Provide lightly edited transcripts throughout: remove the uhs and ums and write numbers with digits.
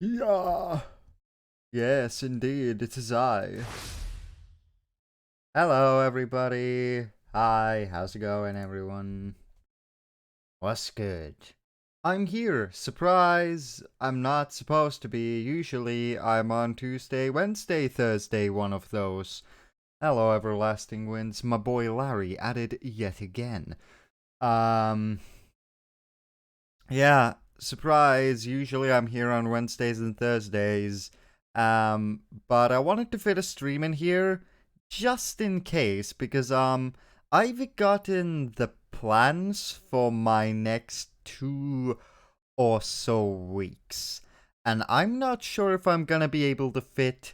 Yeah. Yes, indeed, it is I. Hello, everybody. Hi, how's it going, everyone? What's good? I'm here. Surprise! I'm not supposed to be. Usually, I'm on Tuesday, Wednesday, Thursday, one of those. Hello, Everlasting Winds. My boy Larry at it yet again. Um, yeah, surprise. Usually I'm here on Wednesdays and Thursdays. But I wanted to fit a stream in here just in case because I've gotten the plans for my next 2 or so weeks. And I'm not sure if I'm gonna be able to fit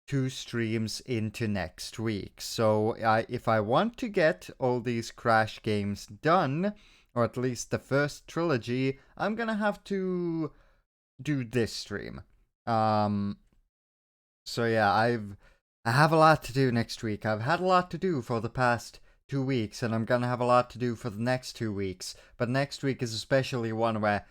2 streams into next week. So if I want to get all these Crash games done, or at least the first trilogy, I'm gonna have to do this stream. So yeah, I have a lot to do next week. I've had a lot to do for the past 2 weeks, and I'm gonna have a lot to do for the next 2 weeks. But next week is especially one where,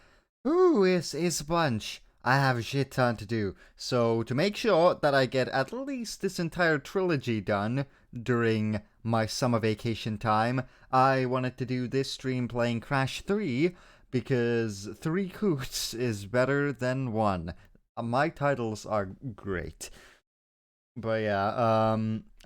ooh, it's a bunch. I have a shit ton to do. So to make sure that I get at least this entire trilogy done during my summer vacation time, I wanted to do this stream playing Crash 3 because 3 coots is better than 1. My titles are great. But yeah,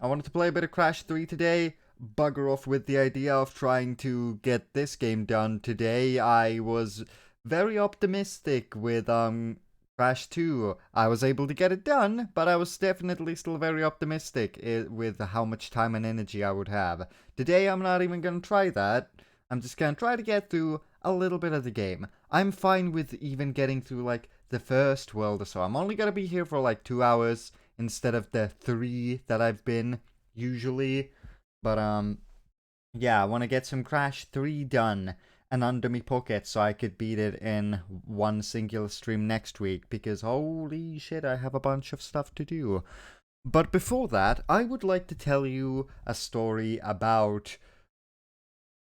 I wanted to play a bit of Crash 3 today. Bugger off with the idea of trying to get this game done today. I was very optimistic with Crash 2. I was able to get it done, but I was definitely still very optimistic with how much time and energy I would have. Today I'm not even gonna try that. I'm just gonna try to get through a little bit of the game. I'm fine with even getting through like the first world or so. I'm only gonna be here for like 2 hours instead of the 3 that I've been usually. But yeah, I want to get some Crash 3 done and under me pocket so I could beat it in one singular stream next week because holy shit, I have a bunch of stuff to do. But before that, I would like to tell you a story about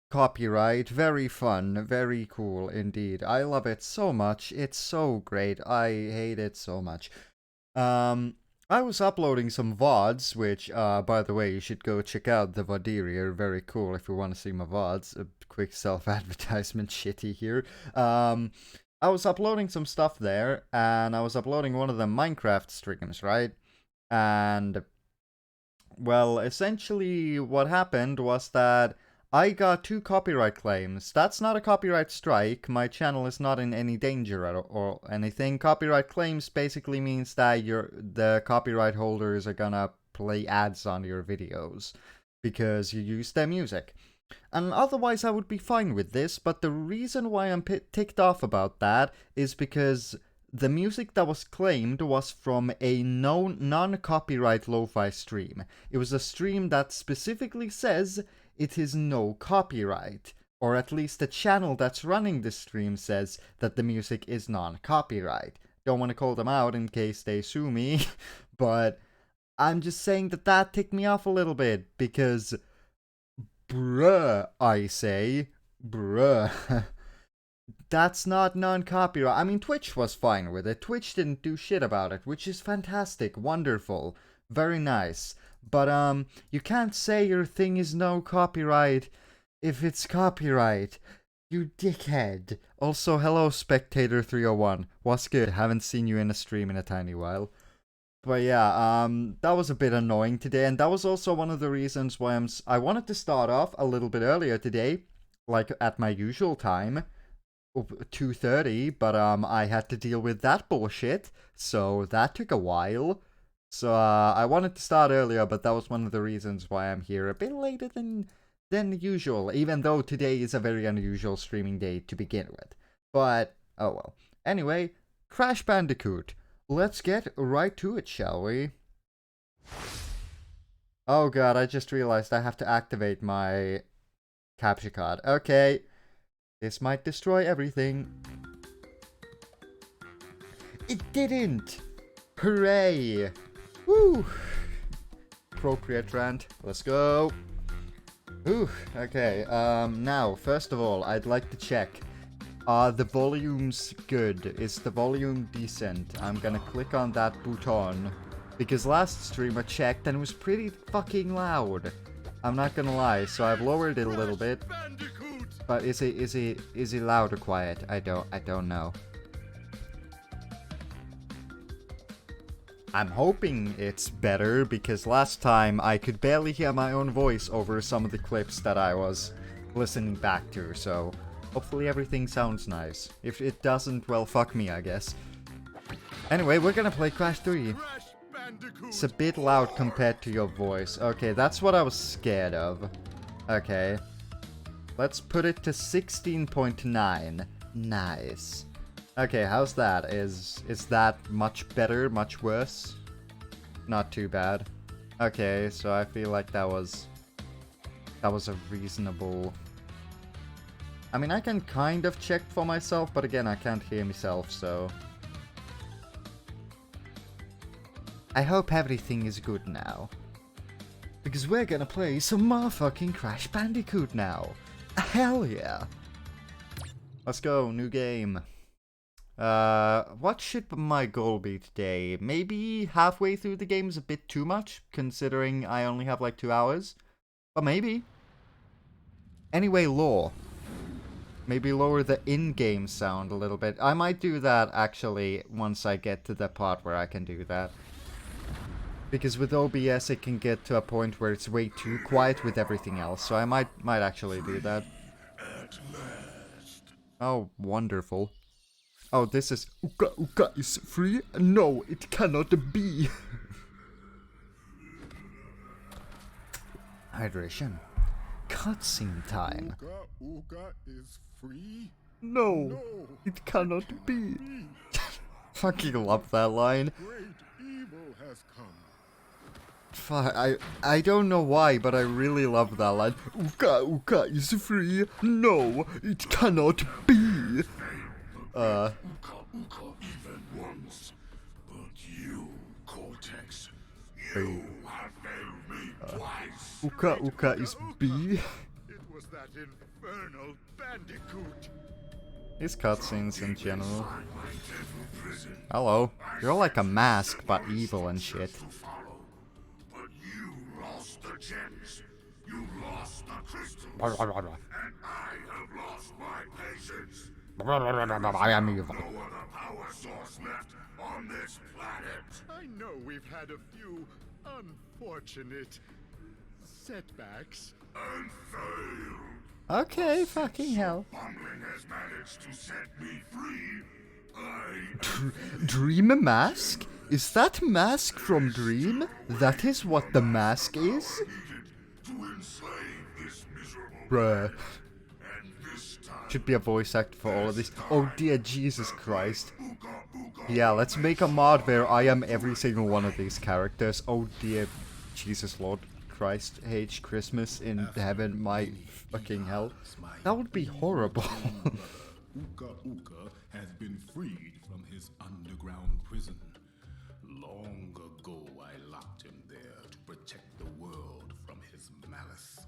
copyright. Very fun, very cool indeed. I love it so much. It's so great. I hate it so much. I was uploading some VODs, which, by the way, you should go check out TheVoderior. Very cool if you want to see my VODs. A quick self-advertisement shitty here. I was uploading some stuff there, and I was uploading one of the Minecraft streams, right? And, well, essentially what happened was that I got 2 copyright claims. That's not a copyright strike. My channel is not in any danger or anything. Copyright claims basically means that the copyright holders are gonna play ads on your videos because you use their music. And otherwise I would be fine with this, but the reason why I'm ticked off about that is because the music that was claimed was from a non-copyright lo-fi stream. It was a stream that specifically says it is no copyright. Or at least the channel that's running the stream says that the music is non-copyright. Don't want to call them out in case they sue me, but I'm just saying that ticked me off a little bit because, bruh, I say, bruh. That's not non-copyright. I mean, Twitch was fine with it. Twitch didn't do shit about it, which is fantastic, wonderful, very nice. But, you can't say your thing is no copyright if it's copyright. You dickhead. Also, hello, Spectator301. What's good? Haven't seen you in a stream in a tiny while. But yeah, that was a bit annoying today, and that was also one of the reasons why I wanted to start off a little bit earlier today, like at my usual time. 2:30, but I had to deal with that bullshit, so that took a while. So I wanted to start earlier, but that was one of the reasons why I'm here a bit later than usual, even though today is a very unusual streaming day to begin with. But oh well. Anyway, Crash Bandicoot. Let's get right to it, shall we? Oh god, I just realized I have to activate my capture card. Okay. This might destroy everything. It didn't! Hooray! Woo! Appropriate rant. Let's go. Ooh, okay. Now, first of all, I'd like to check. Are the volumes good? Is the volume decent? I'm gonna click on that button. Because last stream I checked and it was pretty fucking loud. I'm not gonna lie, so I've lowered it a little bit. But is it loud or quiet? I don't know. I'm hoping it's better because last time I could barely hear my own voice over some of the clips that I was listening back to, so hopefully everything sounds nice. If it doesn't, well, fuck me, I guess. Anyway, we're gonna play Crash 3. It's a bit loud compared to your voice. Okay, that's what I was scared of. Okay. Let's put it to 16.9. Nice. Okay, how's that? Is that much better, much worse? Not too bad. Okay, so I feel like that was a reasonable... I mean, I can kind of check for myself, but again, I can't hear myself, so... I hope everything is good now. Because we're gonna play some motherfucking Crash Bandicoot now. Hell yeah! Let's go, new game. What should my goal be today? Maybe halfway through the game is a bit too much, considering I only have like 2 hours. But maybe. Anyway, lore. Maybe lower the in-game sound a little bit. I might do that, actually, once I get to the part where I can do that. Because with OBS it can get to a point where it's way too quiet with everything else, so I might actually do that. Oh, wonderful. Oh, this is... Uka Uka is free? No, it cannot be. Hydration. Cutscene time. Uka Uka is free? No, it cannot be. Fucking love that line. Great evil has come. Fuck, I don't know why, but I really love that line. Uka Uka is free? No, it cannot be. Uka Uka even once, but you, Cortex, you have failed me twice. Uka Uka is B. It was that infernal bandicoot. These cutscenes in general. Inside my devil prison, Hello, you're like a mask, but evil and shit. to follow, but you lost the gems, you lost the crystals, and I have lost my patience. I am evil. No other power source left on this planet. I know we've had a few unfortunate setbacks. And failed. Okay, fucking hell. Bumbling has managed to set me free. Dream mask? Is that mask from Dream? That is what the mask is? Needed to enslave this miserable Bruh. and this time Should be a voice actor for all of this. Oh dear Jesus Christ. Uka Uka Yeah, let's make a mod where I am every single one of these characters. Oh dear Jesus Lord Christ H. Christmas in heaven, my fucking hell. That would be horrible. Uka Uka has been freed from his underground prison. Long ago, I locked him there to protect the world from his malice.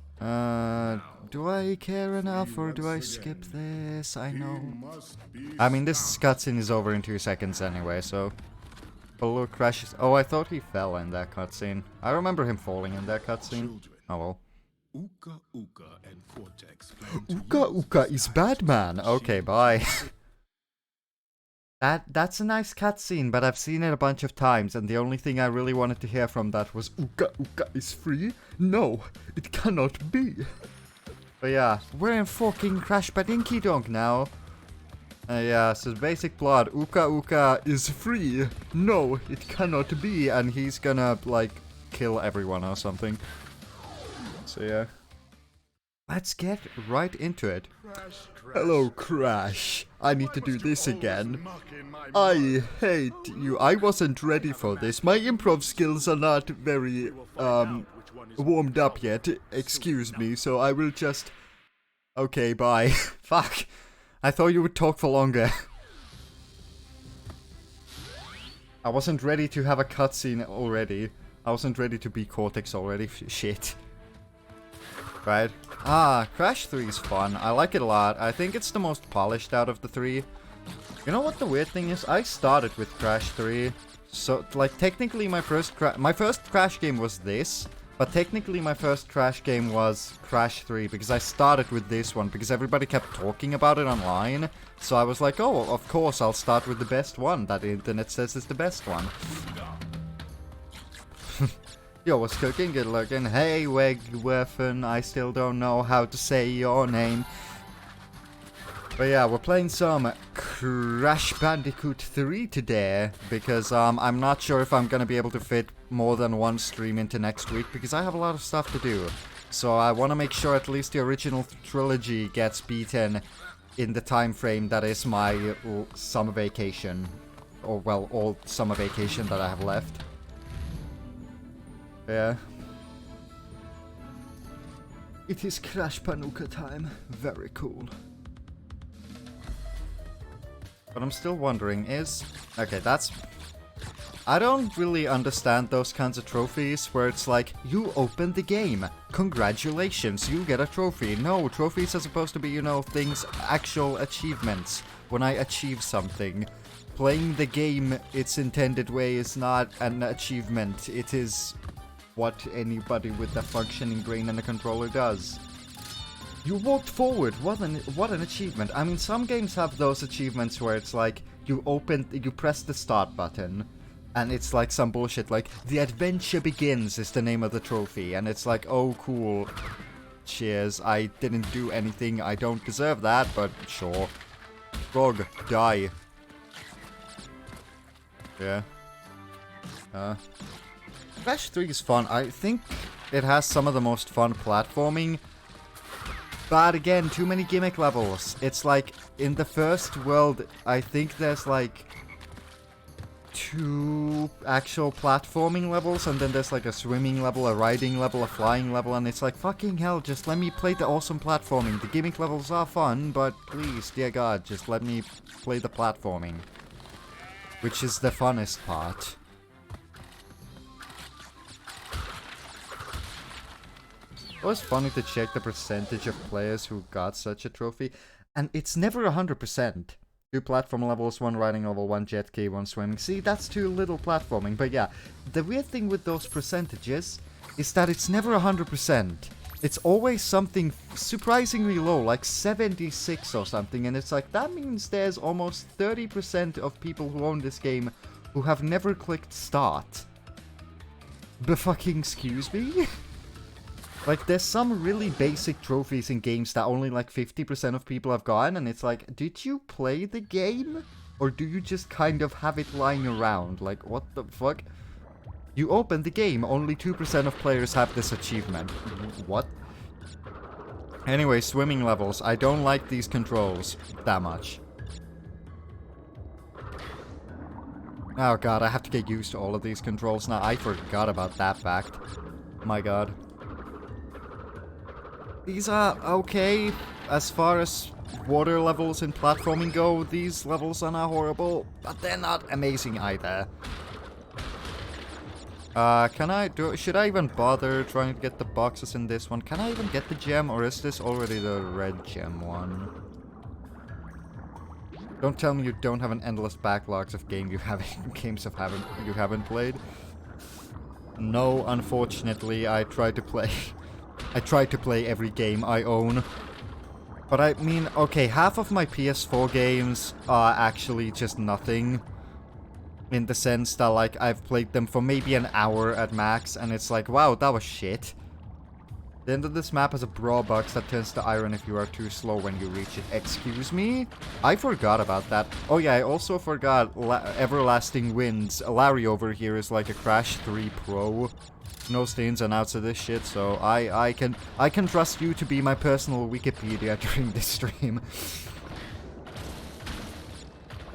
Do I care enough or do I skip this? I know. Must be I mean, this cutscene is over in 2 seconds anyway, so... Hello, crashes. Oh, I thought he fell in that cutscene. I remember him falling in that cutscene. Oh well. Uka Uka and Cortex plan to Uka use Uka this is side Batman. to Okay, shield bye. himself. That's a nice cutscene, but I've seen it a bunch of times, and the only thing I really wanted to hear from that was Uka Uka is free? No, it cannot be. But yeah, we're in fucking Crash Badinky Donk now. Yeah, so basic plot, Uka Uka is free. No, it cannot be, and he's gonna, like, kill everyone or something. So yeah. Let's get right into it. Crash, Crash. Hello, Crash. I need to do Must you this always again. muck in my I mud? hate you. I wasn't ready for this. My improv skills are not very, We'll find out which one is warmed up yet. Excuse me, so I will just... Okay, bye. Fuck. I thought you would talk for longer. I wasn't ready to have a cutscene already. I wasn't ready to be Cortex already. Shit. Right? Ah, Crash 3 is fun. I like it a lot. I think it's the most polished out of the three. You know what the weird thing is? I started with Crash 3. So, like, technically my first Crash game was this. But technically my first Crash game was Crash 3. Because I started with this one. Because everybody kept talking about it online. So I was like, oh, of course I'll start with the best one. That the internet says is the best one. Yo, what's cooking? Good looking. Hey, Wegwerfen, I still don't know how to say your name. But yeah, we're playing some Crash Bandicoot 3 today. Because I'm not sure if I'm gonna be able to fit more than one stream into next week. Because I have a lot of stuff to do. So I want to make sure at least the original trilogy gets beaten in the time frame that is my summer vacation. Or, well, all summer vacation that I have left. Yeah. It is Crash Panuka time. Very cool. But I'm still wondering, okay, that's... I don't really understand those kinds of trophies where it's like, you opened the game. Congratulations, you get a trophy. No, trophies are supposed to be, you know, things, actual achievements. When I achieve something. Playing the game its intended way is not an achievement. It is what anybody with a functioning brain and a controller does. You walked forward. What an achievement. I mean, some games have those achievements where it's like you press the start button and it's like some bullshit like the adventure begins is the name of the trophy and it's like, oh cool. Cheers. I didn't do anything. I don't deserve that, but sure. Frog, die. Yeah. Crash 3 is fun. I think it has some of the most fun platforming. But again, too many gimmick levels. It's like, in the first world, I think there's like 2 actual platforming levels, and then there's like a swimming level, a riding level, a flying level, and it's like, fucking hell, just let me play the awesome platforming. The gimmick levels are fun, but please, dear God, just let me play the platforming. Which is the funnest part. It was funny to check the percentage of players who got such a trophy, and it's never 100%. 2 platform levels, 1 riding level, 1 jet ski, 1 swimming. See, that's too little platforming, but yeah. The weird thing with those percentages is that it's never 100%. It's always something surprisingly low, like 76 or something, and it's like, that means there's almost 30% of people who own this game who have never clicked start. But fucking excuse me? Like, there's some really basic trophies in games that only like 50% of people have gotten, and it's like, did you play the game? Or do you just kind of have it lying around? Like, what the fuck? You opened the game, only 2% of players have this achievement. What? Anyway, swimming levels. I don't like these controls that much. Oh god, I have to get used to all of these controls now. I forgot about that fact. My god. These are okay as far as water levels in platforming go. These levels are not horrible, but they're not amazing either. Should I even bother trying to get the boxes in this one? Can I even get the gem, or is this already the red gem one? Don't tell me you don't have an endless backlogs of games you haven't played. No, unfortunately, I try to play every game I own. But I mean, okay, half of my PS4 games are actually just nothing. In the sense that, like, I've played them for maybe an hour at max, and it's like, wow, that was shit. The end of this map has a brawl box that turns to iron if you are too slow when you reach it. Excuse me? I forgot about that. Oh yeah, I also forgot Everlasting Winds. Larry over here is like a Crash 3 pro. Knows the ins and outs of this shit, so I can trust you to be my personal Wikipedia during this stream.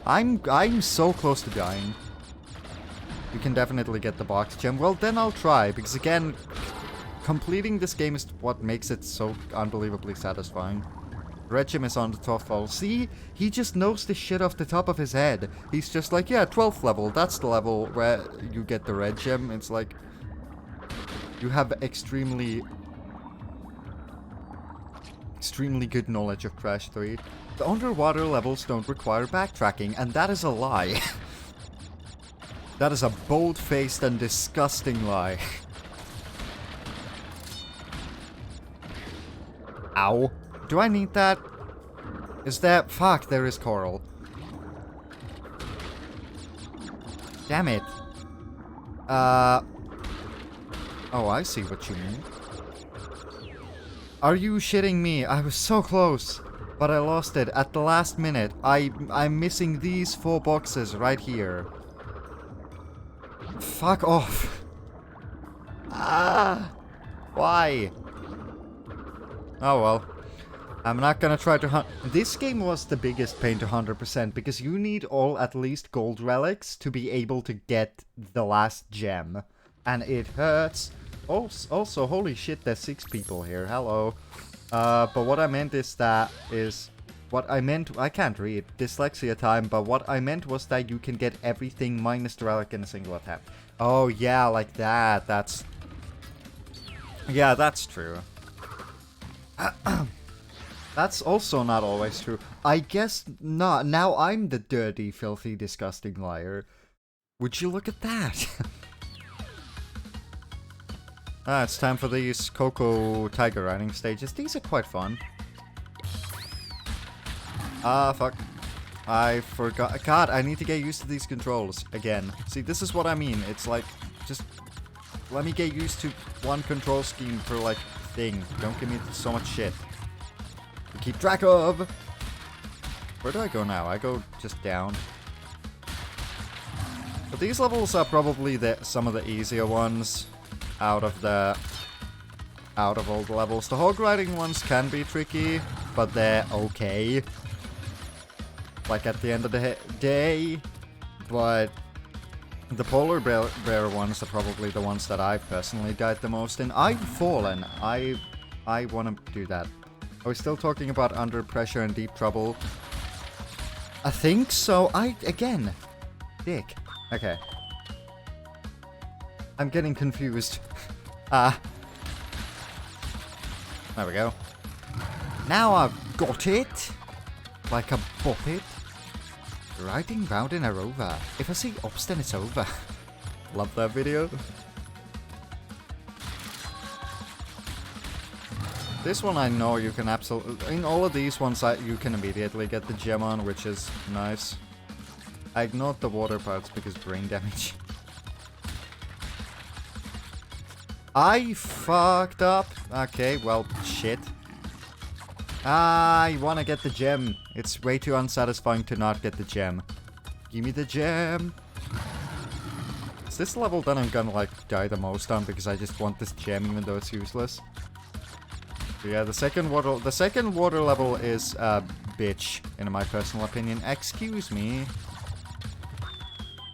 I'm so close to dying. You can definitely get the box gem. Well, then I'll try, because again, completing this game is what makes it so unbelievably satisfying. Red gem is on the top level. See? He just knows this shit off the top of his head. He's just like, yeah, 12th level. That's the level where you get the red gem. It's like, you have extremely extremely good knowledge of Crash 3. The underwater levels don't require backtracking, and that is a lie. That is a bold-faced and disgusting lie. Ow. Do I need that? Is that... Fuck, there is coral. Damn it. Oh, I see what you mean. Are you shitting me? I was so close, but I lost it at the last minute. I'm missing these 4 boxes right here. Fuck off. Ah! Why? Oh well. I'm not gonna try to hunt. This game was the biggest pain to 100% because you need all at least gold relics to be able to get the last gem. And it hurts. Also, holy shit, there's 6 people here. Hello. But what I meant is that I can't read. Dyslexia time, but what I meant was that you can get everything minus the relic in a single attempt. Oh yeah, like that. Yeah, that's true. That's also not always true. I guess not. Now I'm the dirty, filthy, disgusting liar. Would you look at that? It's time for these Coco tiger riding stages. These are quite fun. Fuck. I forgot. God, I need to get used to these controls again. See, this is what I mean. It's like, just let me get used to one control scheme per, like, thing. Don't give me so much shit to keep track of. Where do I go now? I go just down. But these levels are probably some of the easier ones out of all the levels. The hog riding ones can be tricky, but they're okay. Like at the end of the day, but the polar bear ones are probably the ones that I've personally died the most in. I've fallen. I want to do that. Are we still talking about Under Pressure and Deep Trouble? I think so. Again, dick. Okay. I'm getting confused. There we go. Now I've got it. Like a boppet. Riding round in a rover. If I see ops, then it's over. Love that video. This one I know you can absolutely... In all of these ones you can immediately get the gem on, which is nice. I ignored the water parts because brain damage. I fucked up. Okay, well, shit. I wanna get the gem. It's way too unsatisfying to not get the gem. Give me the gem. Is this level that I'm gonna, like, die the most on because I just want this gem even though it's useless? But yeah, the second water level is a bitch, in my personal opinion. Excuse me.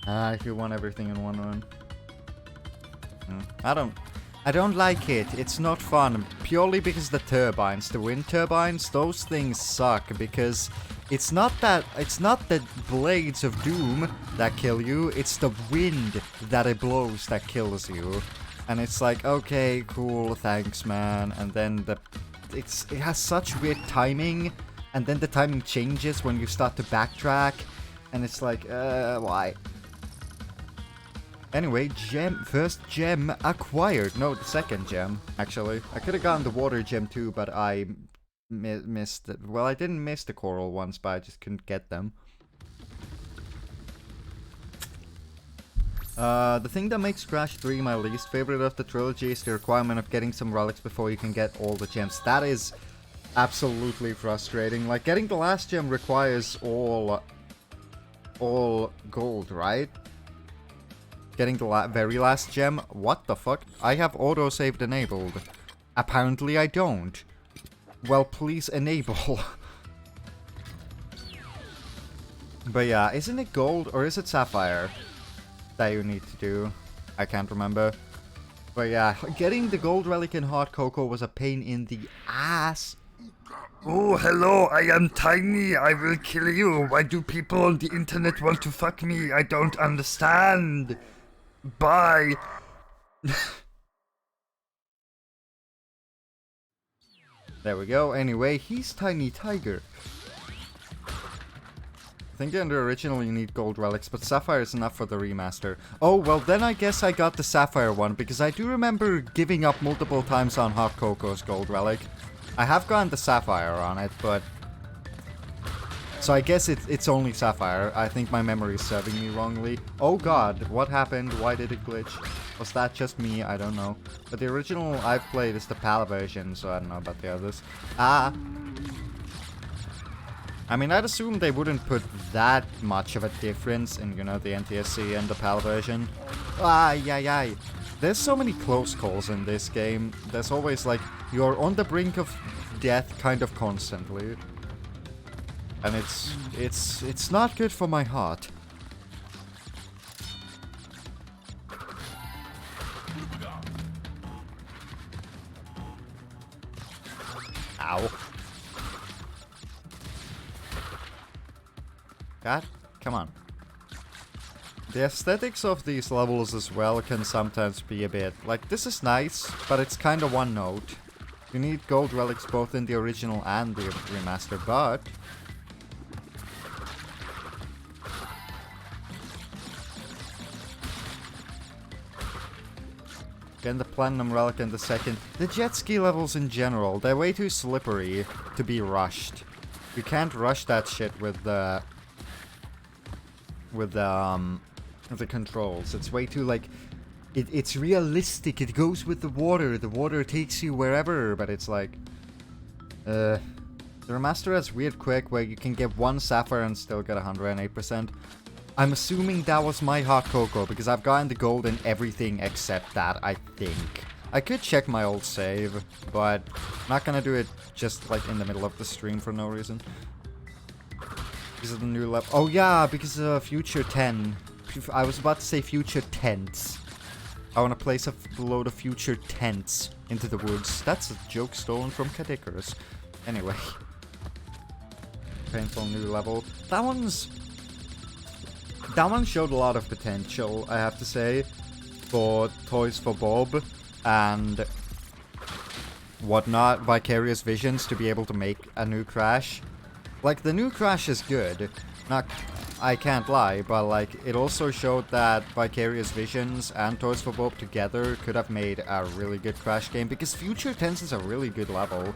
If you want everything in one run. I don't like it. It's not fun. Purely because the turbines, the wind turbines, those things suck because it's not the blades of doom that kill you, it's the wind that it blows that kills you. And it's like, okay, cool, thanks, man. And then it has such weird timing, and then the timing changes when you start to backtrack, and it's like, why? Anyway, first gem acquired. No, the second gem, actually. I could have gotten the water gem too, but I missed it. Well, I didn't miss the coral ones, but I just couldn't get them. The thing that makes Crash 3 my least favorite of the trilogy is the requirement of getting some relics before you can get all the gems. That is absolutely frustrating. Like, getting the last gem requires all gold, right? Getting the very last gem? What the fuck? I have autosaved enabled. Apparently I don't. Well, please enable. But yeah, isn't it gold or is it sapphire that you need to do? I can't remember. But yeah, getting the gold relic in Hot Cocoa was a pain in the ass. Oh, hello, I am tiny, I will kill you. Why do people on the internet want to fuck me? I don't understand. Bye. There we go. Anyway, he's Tiny Tiger. I think in the original you need gold relics, but sapphire is enough for the remaster. Oh, well then I guess I got the sapphire one, because I do remember giving up multiple times on Hot Cocoa's gold relic. I have gotten the sapphire on it, but... So I guess it's only sapphire. I think my memory is serving me wrongly. Oh god, what happened? Why did it glitch? Was that just me? I don't know. But the original I've played is the PAL version, so I don't know about the others. Ah! I mean, I'd assume they wouldn't put that much of a difference in, you know, the NTSC and the PAL version. Ay. There's so many close calls in this game. There's always, like, you're on the brink of death kind of constantly. And it's not good for my heart. Ow. God, come on. The aesthetics of these levels as well can sometimes be a bit... Like, this is nice, but it's kind of one note. You need gold relics both in the original and the remaster, but... Again, the platinum relic in the second. The jet ski levels in general, they're way too slippery to be rushed. You can't rush that shit with the controls. It's way too, like, it's realistic. It goes with the water. The water takes you wherever, but it's like, the remaster has weird quick where you can get one sapphire and still get 108%. I'm assuming that was my Hot Cocoa, because I've gotten the gold in everything except that, I think. I could check my old save, but I'm not gonna do it just, like, in the middle of the stream for no reason. Because of the new level. Oh yeah, because of Future 10. I was about to say Future Tents. I want to place a load of Future Tents into the woods. That's a joke stolen from Cat Icarus. Anyway. Painful new level. That one showed a lot of potential, I have to say, for Toys for Bob and whatnot, Vicarious Visions, to be able to make a new Crash. Like, the new Crash is good, I can't lie, but like, it also showed that Vicarious Visions and Toys for Bob together could have made a really good Crash game, because Future Tense is a really good level.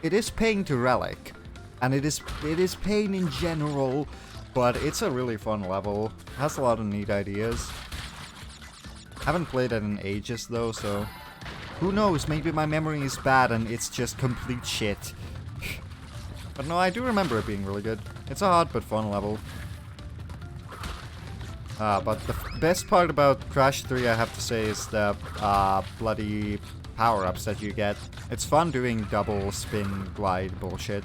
It is paying to Relic, and it is paying in general, but it's a really fun level. It has a lot of neat ideas. Haven't played it in ages though, so who knows, maybe my memory is bad and it's just complete shit. But no, I do remember it being really good. It's a hard but fun level. But the best part about Crash 3, I have to say, is the bloody power-ups that you get. It's fun doing double spin glide bullshit.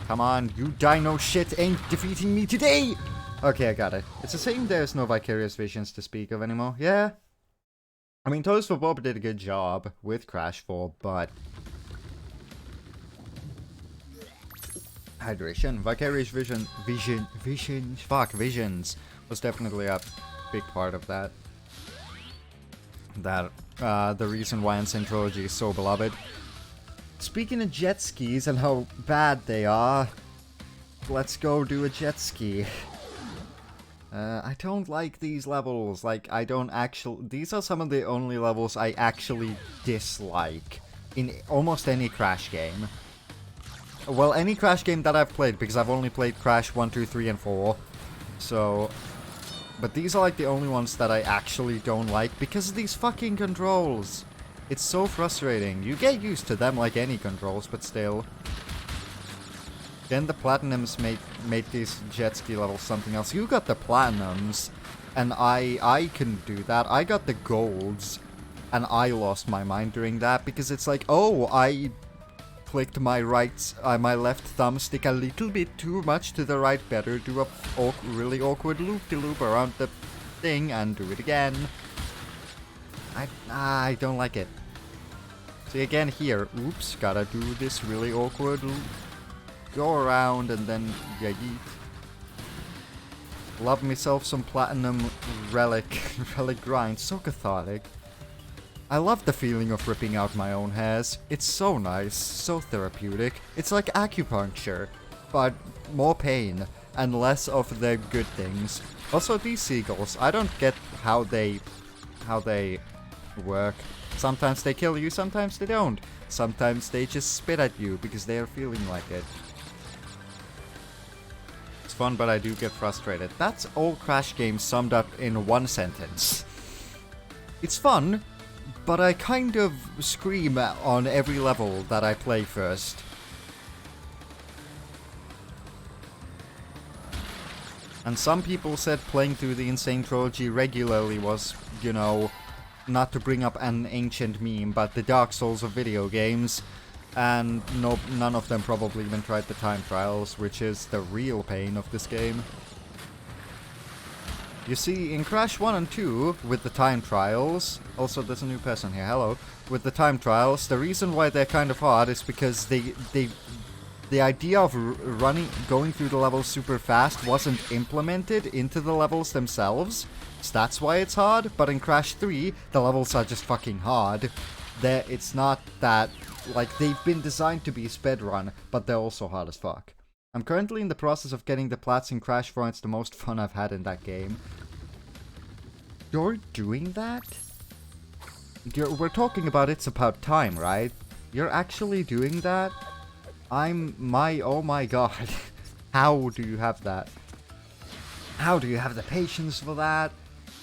Come on, you dino shit ain't defeating me today! Okay, I got it. It's a shame there's no Vicarious Visions to speak of anymore. Yeah. I mean, Toys for Bob did a good job with Crash 4, but... Hydration. Vicarious Visions was definitely a big part of that. The reason why Insane Trilogy is so beloved. Speaking of jet skis and how bad they are, let's go do a jet ski. I don't like these levels. Like, I don't actually... These are some of the only levels I actually dislike in almost any Crash game. Well, any Crash game that I've played, because I've only played Crash 1, 2, 3, and 4. So... But these are like the only ones that I actually don't like because of these fucking controls. It's so frustrating. You get used to them like any controls, but still. Then the Platinums made these jet ski levels something else. You got the Platinums, and I couldn't do that. I got the Golds, and I lost my mind during that, because it's like, oh, I clicked my my left thumbstick a little bit too much to the right. Better do a really awkward loop-de-loop around the thing and do it again. I don't like it. See, again here, oops, gotta do this really awkward loop. Go around and then yeah, yeet. Love myself some platinum relic grind. So cathartic. I love the feeling of ripping out my own hairs. It's so nice, so therapeutic. It's like acupuncture, but more pain and less of the good things. Also, these seagulls, I don't get how they work. Sometimes they kill you, sometimes they don't. Sometimes they just spit at you because they are feeling like it. It's fun, but I do get frustrated. That's all Crash games summed up in one sentence. It's fun, but I kind of scream on every level that I play first. And some people said playing through the Insane Trilogy regularly was, you know, not to bring up an ancient meme, but the Dark Souls of video games. And no, none of them probably even tried the time trials, which is the real pain of this game. You see, in Crash 1 and 2, with the time trials, also there's a new person here, hello, with the time trials, the reason why they're kind of hard is because the idea of going through the levels super fast wasn't implemented into the levels themselves, so that's why it's hard, but in Crash 3, the levels are just fucking hard. It's not that, like, they've been designed to be speedrun, but they're also hard as fuck. I'm currently in the process of getting the plats in Crash 4, and it's the most fun I've had in that game. You're doing that? We're talking about It's About Time, right? You're actually doing that? Oh my god. How do you have that? How do you have the patience for that?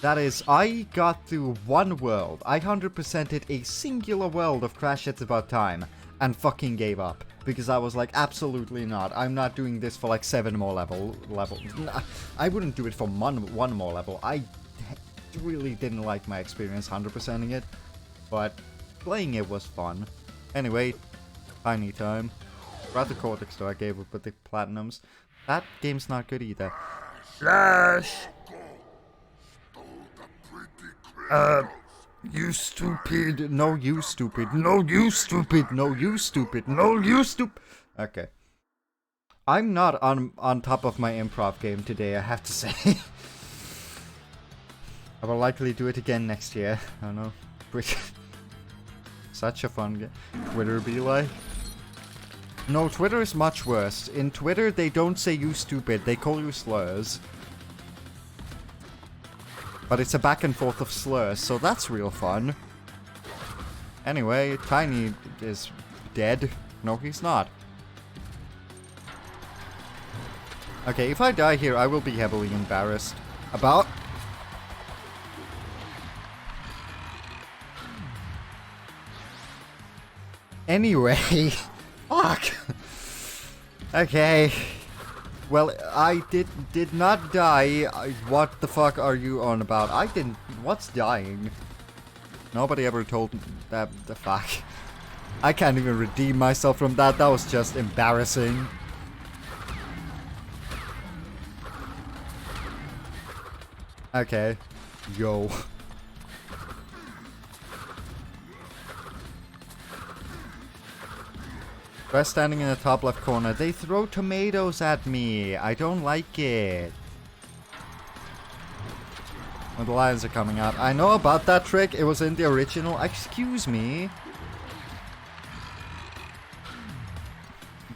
That is, I got through one world. I 100%ed a singular world of Crash It's About Time, and fucking gave up. Because I was like, absolutely not. I'm not doing this for like 7 more levels. I wouldn't do it for one more level. I really didn't like my experience 100%ing it. But playing it was fun. Anyway, tiny time. Rather Cortex though, I gave up with the platinums. That game's not good either. Flash! You stupid. No, you stupid. No, you stupid. No, you stupid. No, you stupid. Okay. I'm not on top of my improv game today, I have to say. I will likely do it again next year. I don't know. Such a fun game. Twitter be like. No, Twitter is much worse. In Twitter, they don't say you stupid, they call you slurs. But it's a back and forth of slurs, so that's real fun. Anyway, Tiny is dead. No, he's not. Okay, if I die here, I will be heavily embarrassed. About... Anyway... Fuck! Okay... Well, I did not die. What the fuck are you on about? I didn't... What's dying? Nobody ever told me that... The fuck. I can't even redeem myself from that. That was just embarrassing. Okay. Yo. Guys standing in the top left corner. They throw tomatoes at me. I don't like it. When the lions are coming out. I know about that trick. It was in the original. Excuse me.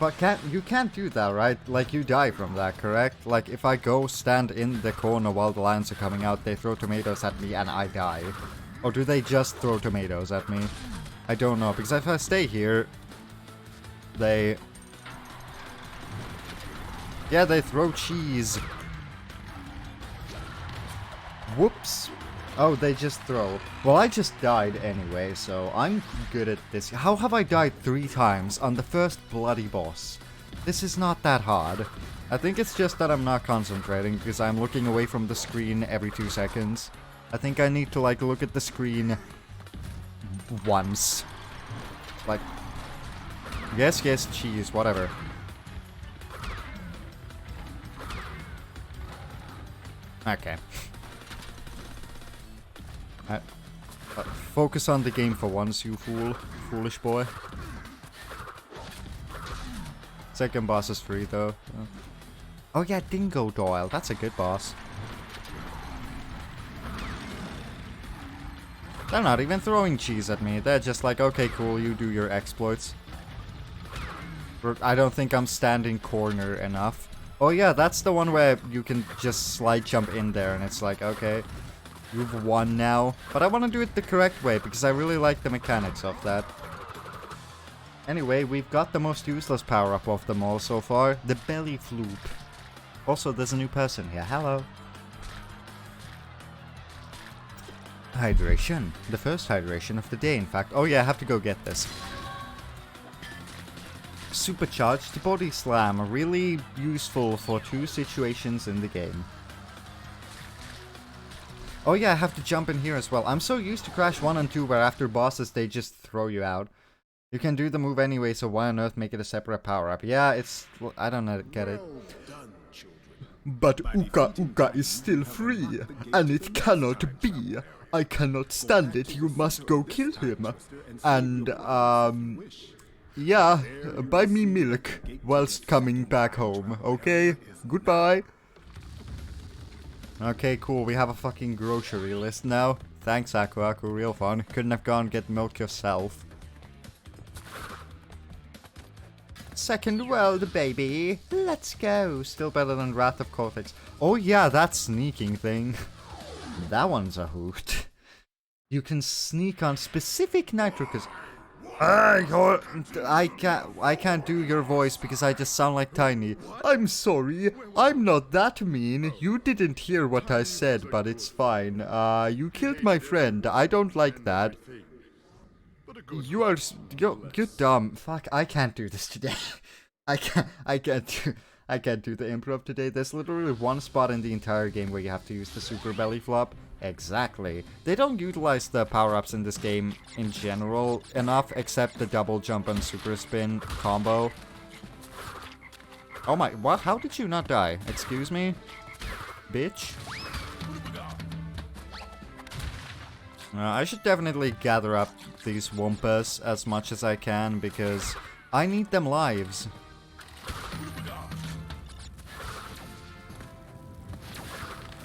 But you can't do that, right? Like, you die from that, correct? Like, if I go stand in the corner while the lions are coming out, they throw tomatoes at me and I die. Or do they just throw tomatoes at me? I don't know. Because if I stay here... Yeah, they throw cheese. Whoops. Oh, they just throw. Well, I just died anyway, so I'm good at this. How have I died 3 times on the first bloody boss? This is not that hard. I think it's just that I'm not concentrating because I'm looking away from the screen every 2 seconds. I think I need to, like, look at the screen once. Like... Yes, yes, cheese, whatever. Okay. Focus on the game for once, you fool. Foolish boy. Second boss is free, though. Oh yeah, Dingo Doyle. That's a good boss. They're not even throwing cheese at me. They're just like, okay, cool, you do your exploits. I don't think I'm standing corner enough. Oh yeah, that's the one where you can just slide jump in there and it's like, okay, you've won now. But I want to do it the correct way because I really like the mechanics of that. Anyway, we've got the most useless power-up of them all so far, the belly floop. Also, there's a new person here. Hello. Hydration. The first hydration of the day, in fact. Oh yeah, I have to go get this. Supercharged body slam. Really useful for 2 situations in the game. Oh yeah, I have to jump in here as well. I'm so used to Crash 1 and 2 where after bosses they just throw you out. You can do the move anyway, so why on earth make it a separate power-up? Yeah, it's... well, I don't know, get it. But Uka Uka is still free, and it cannot be. I cannot stand it, you must go kill him. And, yeah, buy me milk whilst coming back home, okay? Goodbye. Okay, cool, we have a fucking grocery list now. Thanks, Aku Aku, real fun. Couldn't have gone get milk yourself. Second world, baby. Let's go. Still better than Wrath of Cortex. Oh yeah, that sneaking thing. That one's a hoot. You can sneak on specific nitrocus. I can't do your voice because I just sound like Tiny. I'm sorry, I'm not that mean. You didn't hear what I said, but it's fine. You killed my friend. I don't like that. You're dumb. Fuck, I can't do this today. I can't do the improv today. There's literally one spot in the entire game where you have to use the super belly flop. Exactly. They don't utilize the power-ups in this game in general enough, except the double jump and super spin combo. Oh my, what? How did you not die? Excuse me? Bitch? I should definitely gather up these Wumpas as much as I can because I need them lives.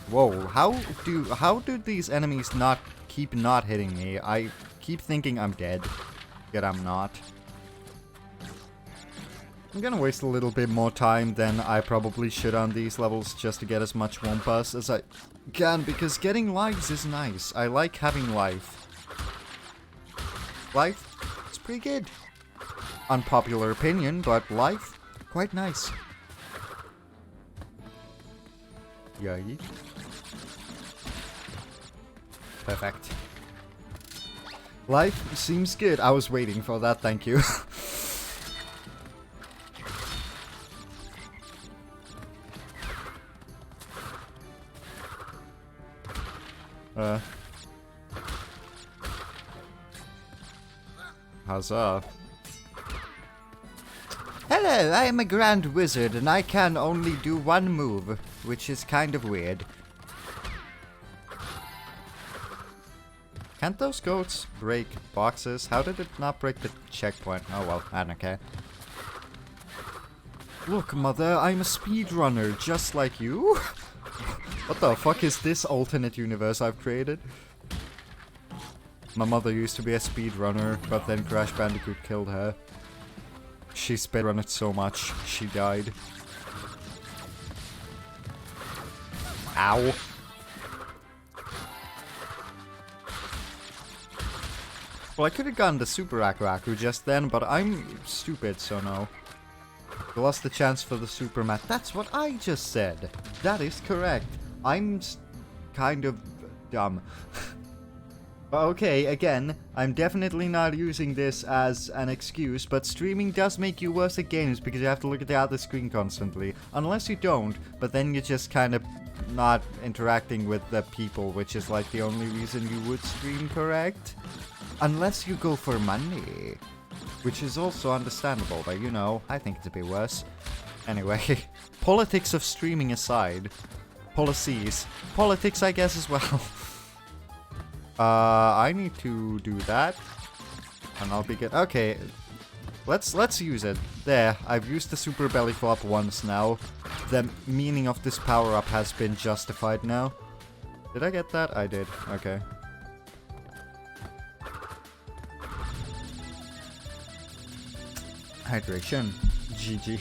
Whoa, how do these enemies not keep not hitting me? I keep thinking I'm dead, yet I'm not. I'm gonna waste a little bit more time than I probably should on these levels just to get as much Wumpas as I can, because getting lives is nice. I like having life. Life? It's pretty good. Unpopular opinion, but life? Quite nice. Yay. Perfect. Life seems good. I was waiting for that, thank you. Huzzah. Hello, I am a Grand Wizard and I can only do one move, which is kind of weird. Can't those goats break boxes? How did it not break the checkpoint? Oh well, I don't care. Look, mother, I'm a speedrunner just like you. What the fuck is this alternate universe I've created? My mother used to be a speedrunner, but then Crash Bandicoot killed her. She speedrun it so much, she died. Ow. Well, I could have gone the Super Aku Aku just then, but I'm stupid, so no. You lost the chance for the Super Mat. That's what I just said. That is correct. I'm kind of dumb. Okay, again, I'm definitely not using this as an excuse, but streaming does make you worse at games because you have to look at the other screen constantly. Unless you don't, but then you're just kind of not interacting with the people, which is like the only reason you would stream, correct? Unless you go for money, which is also understandable, but you know, I think it's a bit worse. Anyway, politics of streaming aside, policies, politics I guess as well. I need to do that, and I'll be good. Okay, let's use it. There, I've used the super belly flop once now. The meaning of this power-up has been justified now. Did I get that? I did. Okay. Hydration. GG.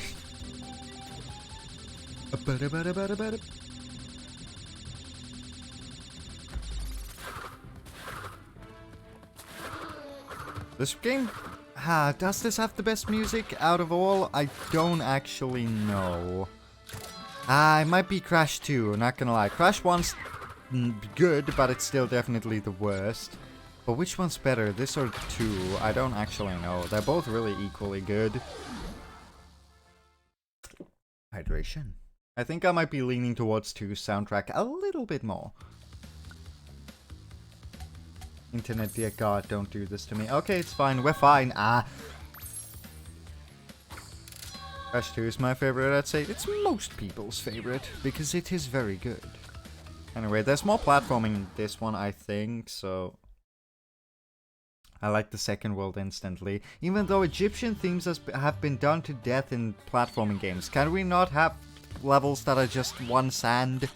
This game, does this have the best music out of all? I don't actually know. It might be Crash 2, not gonna lie. Crash 1's good, but it's still definitely the worst. But which one's better, this or 2? I don't actually know. They're both really equally good. Hydration. I think I might be leaning towards 2's soundtrack a little bit more. Internet, dear God, don't do this to me. Okay, it's fine. We're fine. Crash 2 is my favorite. I'd say it's most people's favorite because it is very good. Anyway, there's more platforming in this one, I think, so I like the second world instantly. Even though Egyptian themes have been done to death in platforming games, can we not have levels that are just one sand?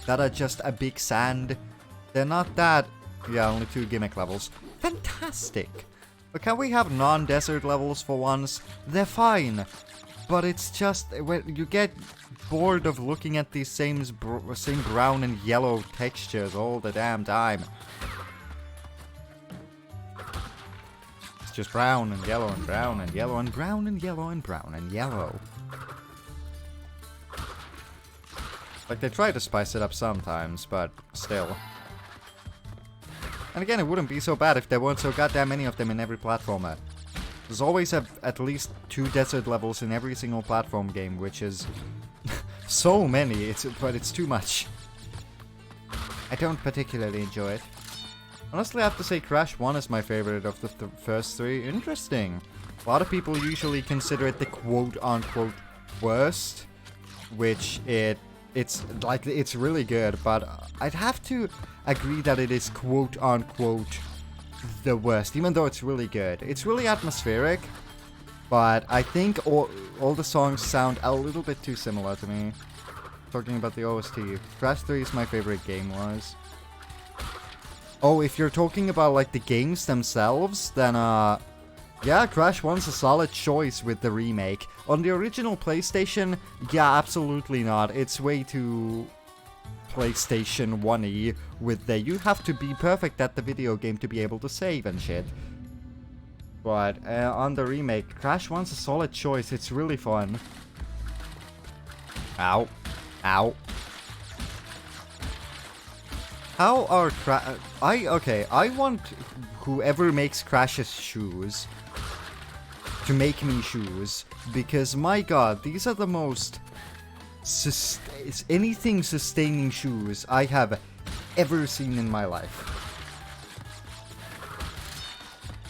That are just a big sand? They're not that... Yeah, only 2 gimmick levels. Fantastic! But can we have non-desert levels for once? They're fine! But it's just... when you get bored of looking at these same brown and yellow textures all the damn time. It's just brown and yellow and brown and yellow and brown and yellow and brown and yellow. Like, they try to spice it up sometimes, but still. And again, it wouldn't be so bad if there weren't so goddamn many of them in every platformer. There's always at least 2 desert levels in every single platform game, which is so many, but it's too much. I don't particularly enjoy it. Honestly, I have to say Crash 1 is my favorite of the first 3. Interesting. A lot of people usually consider it the quote-unquote worst, which it's really good, but I'd have to agree that it is quote-unquote the worst, even though it's really good. It's really atmospheric, but I think all the songs sound a little bit too similar to me. Talking about the OST, Crash 3 is my favorite game-wise. Oh, if you're talking about like the games themselves, then yeah, Crash 1's a solid choice with the remake. On the original PlayStation, yeah, absolutely not. It's way too PlayStation 1-y with the you have to be perfect at the video game to be able to save and shit. But on the remake, Crash 1's a solid choice. It's really fun. Ow. Ow. How are I want whoever makes Crash's shoes to make me shoes, because my god, these are the most anything sustaining shoes I have ever seen in my life.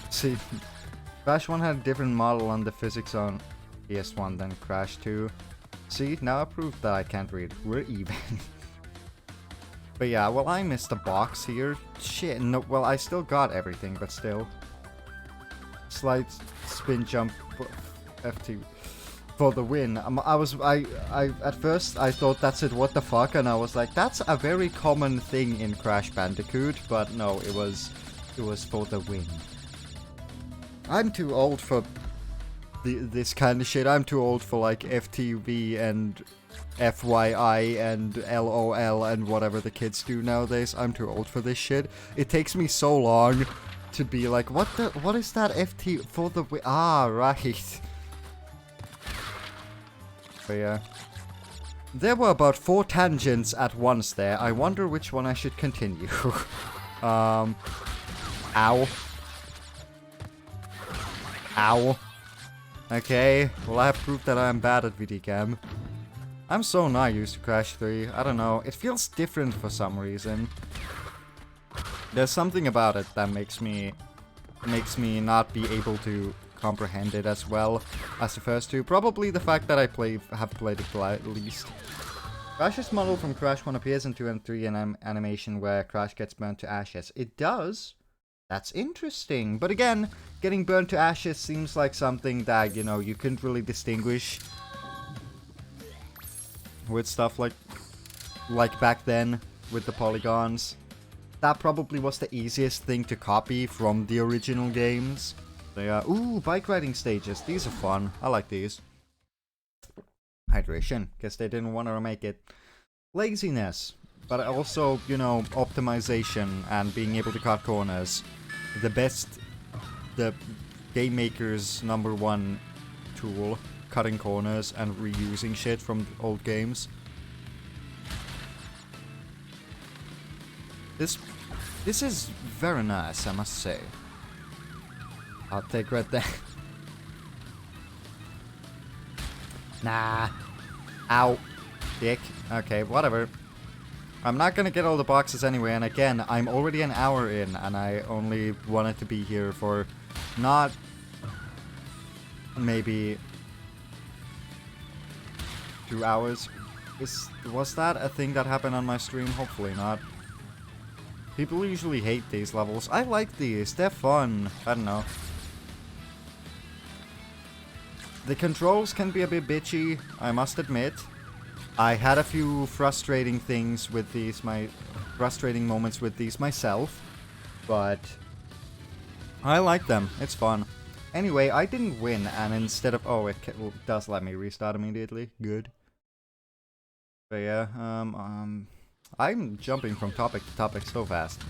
See, Crash 1 had a different model on the physics on PS1 than Crash 2. See, now I proved that I can't read. We're even. But yeah, well, I missed a box here. Shit, no, well, I still got everything, but still. Slide, spin, jump, FT for the win. At first, I thought that's it, what the fuck, and I was like, that's a very common thing in Crash Bandicoot, but no, it was for the win. I'm too old for this kind of shit. I'm too old for, like, FTV and FYI and LOL and whatever the kids do nowadays. I'm too old for this shit. It takes me so long to be like, what is that FT for the right. But yeah. There were about 4 tangents at once there. I wonder which one I should continue. Ow. Ow. Okay, well I have proof that I'm bad at VDCam. I'm so not used to Crash 3, I don't know, it feels different for some reason. There's something about it that makes me not be able to comprehend it as well as the first 2. Probably the fact that I have played it least. Crash's model from Crash 1 appears in 2 and 3 in an animation where Crash gets burnt to ashes. It does? That's interesting. But again, getting burnt to ashes seems like something that, you know, you couldn't really distinguish with stuff like back then with the polygons. That probably was the easiest thing to copy from the original games. So yeah, ooh, bike riding stages. These are fun. I like these. Hydration. Guess they didn't want to make it. Laziness. But also, you know, optimization and being able to cut corners. The game maker's #1 tool. Cutting corners and reusing shit from old games. This is very nice, I must say. I'll take right there. Nah. Ow. Dick. Okay, whatever. I'm not gonna get all the boxes anyway, and again, I'm already an hour in, and I only wanted to be here for not maybe 2 hours. Was that a thing that happened on my stream? Hopefully not. People usually hate these levels. I like these. They're fun. I don't know. The controls can be a bit bitchy, I must admit. I had a few frustrating things with these, frustrating moments with these myself, but I like them. It's fun. Anyway, I didn't win, and instead of it does let me restart immediately. Good. But yeah, I'm jumping from topic to topic so fast.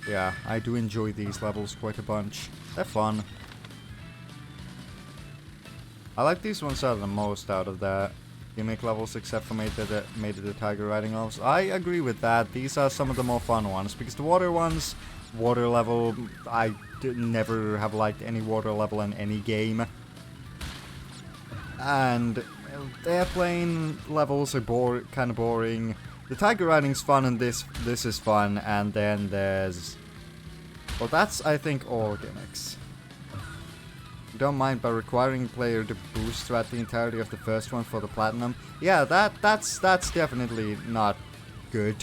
Yeah, I do enjoy these levels quite a bunch. They're fun. I like these ones out the most out of the gimmick levels, except for maybe the tiger riding levels. I agree with that. These are some of the more fun ones, because the water ones, water level, I never have liked any water level in any game. And the airplane levels are kind of boring. The tiger riding's fun, and this is fun. And then there's, well, that's I think all gimmicks. Don't mind by requiring the player to boost throughout the entirety of the first one for the platinum. Yeah, that's definitely not good.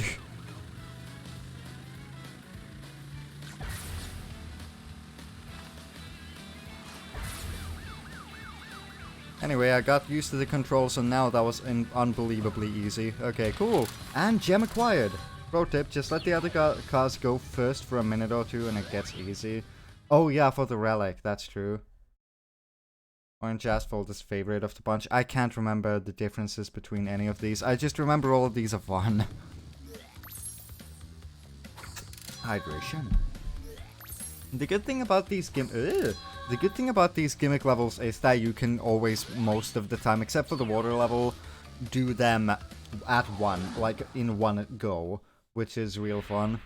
Anyway, I got used to the controls, and now that was unbelievably easy. Okay, cool. And gem acquired. Pro tip, just let the other cars go first for a minute or two and it gets easy. Oh yeah, for the relic, that's true. Orange Asphalt is favorite of the bunch. I can't remember the differences between any of these. I just remember all of these are fun. Hydration. The good thing about these gimmick levels is that you can always, most of the time, except for the water level, do them at in one go, which is real fun.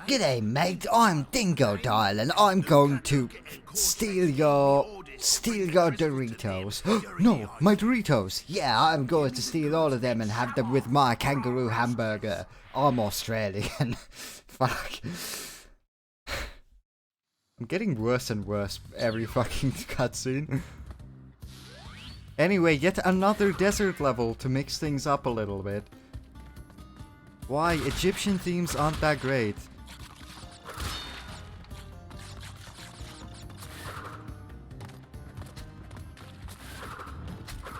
G'day, mate. I'm Dingo Dial, and I'm going to steal your Doritos. No, my Doritos! Yeah, I'm going to steal all of them and have them with my kangaroo hamburger. I'm Australian. Fuck. I'm getting worse and worse every fucking cutscene. Anyway, yet another desert level to mix things up a little bit. Why? Egyptian themes aren't that great.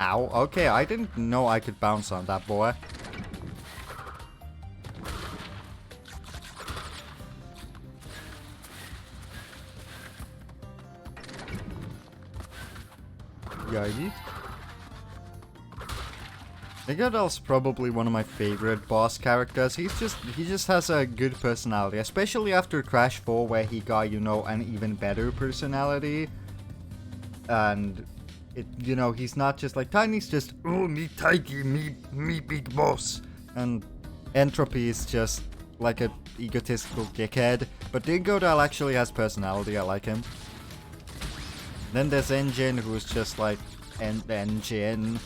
Ow, okay, I didn't know I could bounce on that boy. Yagi. Nigodal's probably one of my favorite boss characters. He just has a good personality, especially after Crash 4 where he got, you know, an even better personality. And he's not just like Tiny's just, oh, me Tiggy, me big boss. And Entropy is just like a egotistical dickhead. But Dingodile actually has personality, I like him. Then there's Engine, who's just like Engine.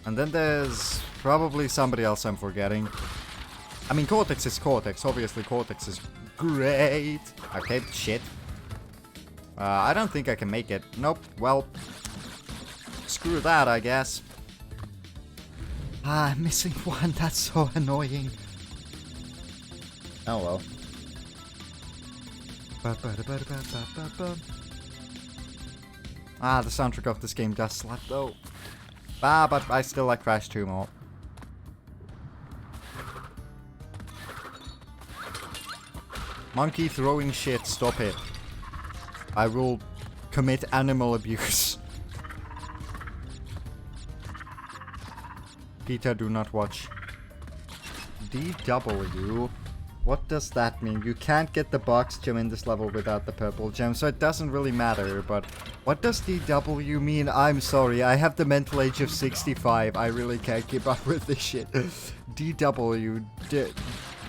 And then there's probably somebody else I'm forgetting. I mean, Cortex is Cortex. Obviously, Cortex is great. Okay, shit. I don't think I can make it. Nope, well, screw that, I guess. I'm missing one. That's so annoying. Oh well. Ah, the soundtrack of this game does slap though. But I still like Crash 2 more. Monkey throwing shit, stop it. I will commit animal abuse. Peter, do not watch. DW. What does that mean? You can't get the box gem in this level without the purple gem, so it doesn't really matter, but what does DW mean? I'm sorry, I have the mental age of 65. I really can't keep up with this shit. DW.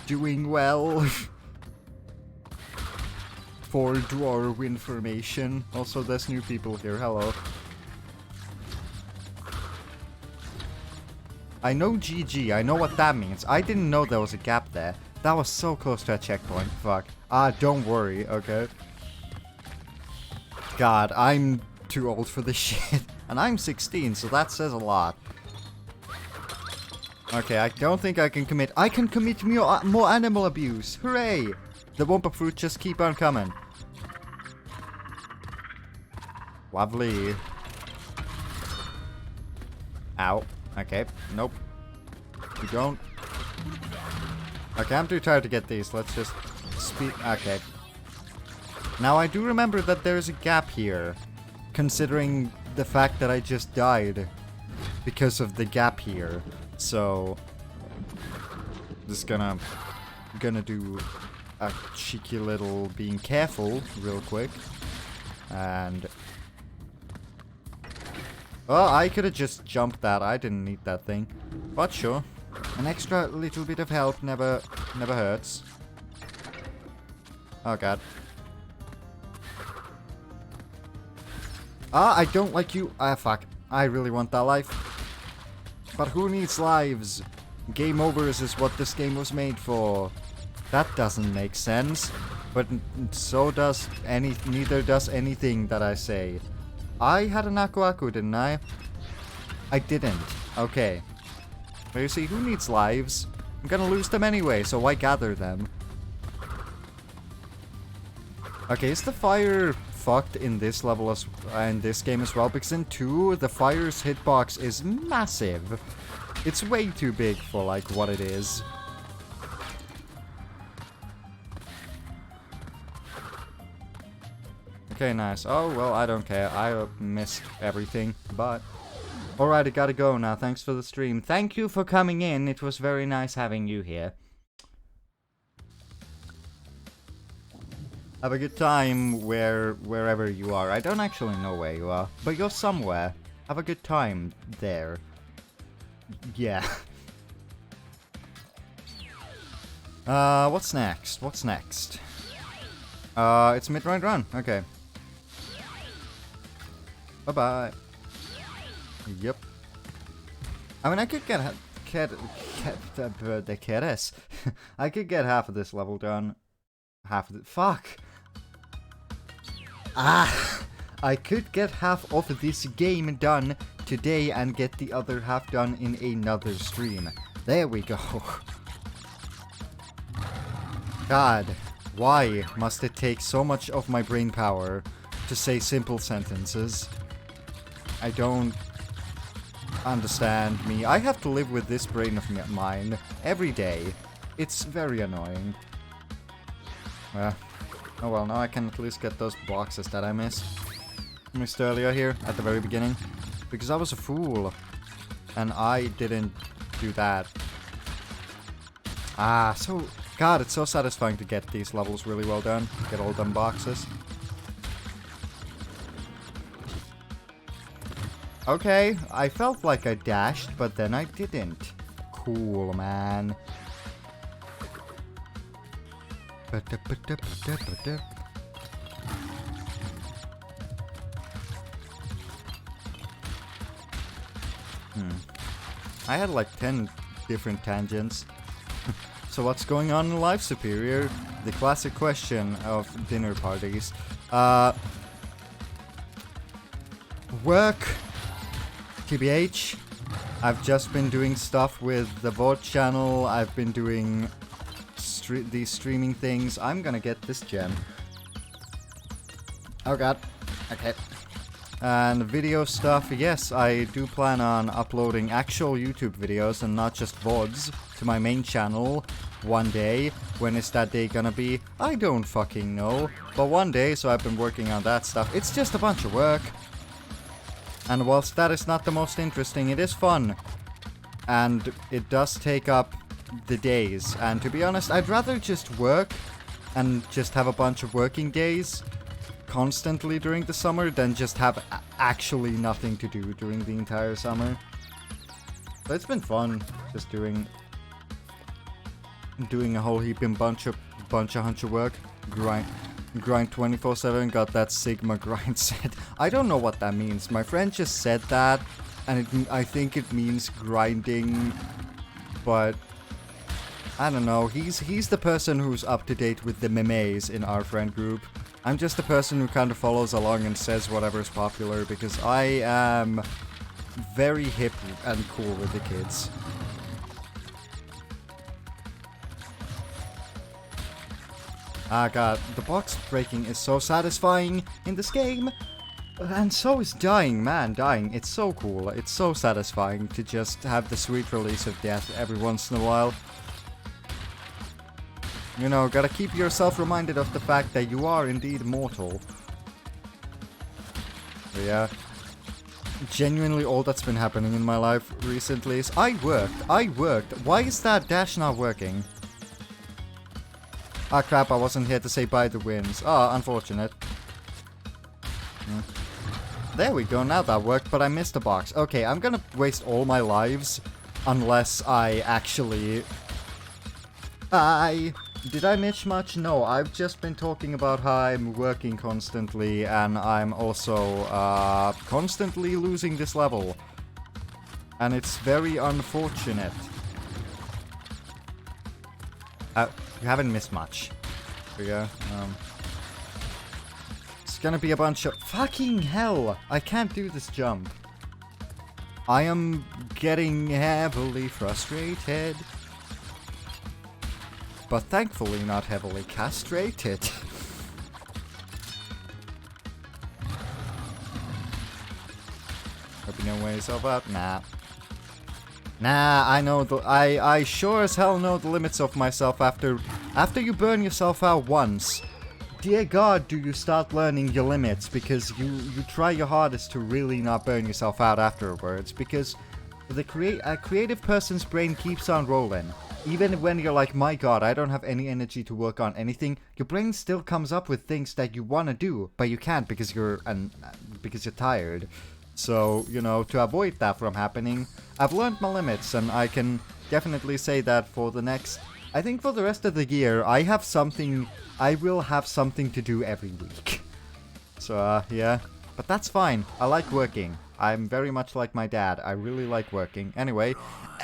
Doing well. For dwarf information. Also, there's new people here. Hello. I know GG. I know what that means. I didn't know there was a gap there. That was so close to a checkpoint. Fuck. Don't worry, okay? God, I'm too old for this shit. And I'm 16, so that says a lot. Okay, I don't think I can commit. I can commit more animal abuse. Hooray! The Wumpa fruit just keep on coming. Lovely. Ow. Okay, nope. You don't. Okay, I'm too tired to get these. Let's just speed. Okay. Now, I do remember that there's a gap here. Considering the fact that I just died. Because of the gap here. So. Just gonna do a cheeky little being careful real quick. And. Oh, I could have just jumped that. I didn't need that thing. But sure. An extra little bit of help never hurts. Oh god. I don't like you. Fuck. I really want that life. But who needs lives? Game overs is what this game was made for. That doesn't make sense. But so does neither does anything that I say. I had an Aku Aku, didn't I? I didn't. Okay. Well, you see, who needs lives? I'm gonna lose them anyway, so why gather them? Okay, is the fire fucked in this level in this game as well? Because in 2, the fire's hitbox is massive. It's way too big for, like, what it is. Okay, nice. Oh, well, I don't care. I missed everything, but... Alright, I gotta go now. Thanks for the stream. Thank you for coming in. It was very nice having you here. Have a good time wherever you are. I don't actually know where you are, but you're somewhere. Have a good time there. Yeah. What's next? What's next? It's mid-range run. Okay. Bye-bye. Yep. I mean, I could get the Keres. I could get half of this level done. Half of the fuck. I could get half of this game done today and get the other half done in another stream. There we go. God, why must it take so much of my brain power to say simple sentences? I don't understand me. I have to live with this brain of mine every day. It's very annoying. Oh well, now I can at least get those boxes that I missed earlier here at the very beginning. Because I was a fool. And I didn't do that. So... God, it's so satisfying to get these levels really well done. Get all them boxes. Okay, I felt like I dashed, but then I didn't. Cool, man. I had like 10 different tangents. So what's going on in life, Superior? The classic question of dinner parties. Work. TBH. I've just been doing stuff with the VOD channel. I've been doing these streaming things. I'm gonna get this gem. Oh god. Okay. And video stuff. Yes, I do plan on uploading actual YouTube videos and not just VODs. to my main channel one day. When is that day gonna be? I don't fucking know. But one day, so I've been working on that stuff. It's just a bunch of work. And whilst that is not the most interesting, it is fun. And it does take up the days. And to be honest, I'd rather just work and just have a bunch of working days constantly during the summer than just have actually nothing to do during the entire summer. But it's been fun just doing a whole heaping bunch of work. Grind 24/7. Got that Sigma grind set. I don't know what that means. My friend just said that, and I think it means grinding, but I don't know. He's the person who's up to date with the memes in our friend group. I'm just the person who kind of follows along and says whatever's popular because I am very hip and cool with the kids. Ah god, the box breaking is so satisfying in this game. And so is dying, man, dying. It's so cool. It's so satisfying to just have the sweet release of death every once in a while. You know, gotta keep yourself reminded of the fact that you are indeed mortal. But yeah. Genuinely all that's been happening in my life recently is I worked. Why is that dash not working? Ah crap, I wasn't here to say bye to wins. Ah, unfortunate. There we go, now that worked, but I missed a box. Okay, I'm gonna waste all my lives unless I actually... Did I miss much? No, I've just been talking about how I'm working constantly and I'm also constantly losing this level. And it's very unfortunate. You haven't missed much. There we go. It's gonna be a bunch of... Fucking hell! I can't do this jump. I am getting heavily frustrated. But thankfully not heavily castrated. Hope you know where yourself out. Nah. Nah, I know I sure as hell know the limits of myself after you burn yourself out once. Dear God, do you start learning your limits because you try your hardest to really not burn yourself out afterwards because a creative person's brain keeps on rolling. Even when you're like, my god, I don't have any energy to work on anything, your brain still comes up with things that you want to do, but you can't because you're tired. So, you know, to avoid that from happening, I've learned my limits, and I can definitely say that for the next... I think for the rest of the year, I will have something to do every week. So, yeah. But that's fine. I like working. I'm very much like my dad. I really like working. Anyway...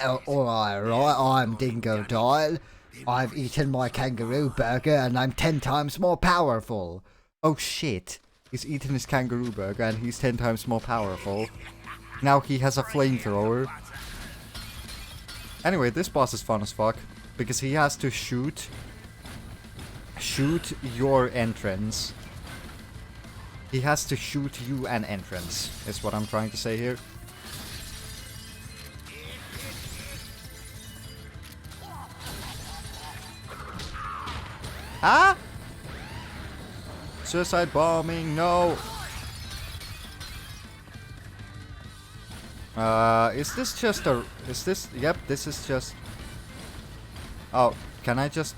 Alright, I'm Dingo Dial. I've eaten my kangaroo burger and I'm 10 times more powerful. Oh shit. He's eaten his kangaroo burger and he's 10 times more powerful. Now he has a flamethrower. Anyway, this boss is fun as fuck. Because he has to shoot your entrance. He has to shoot you an entrance, is what I'm trying to say here. Ah! Suicide bombing, no! Is this just a... Is this... Yep, this is just... Oh, can I just...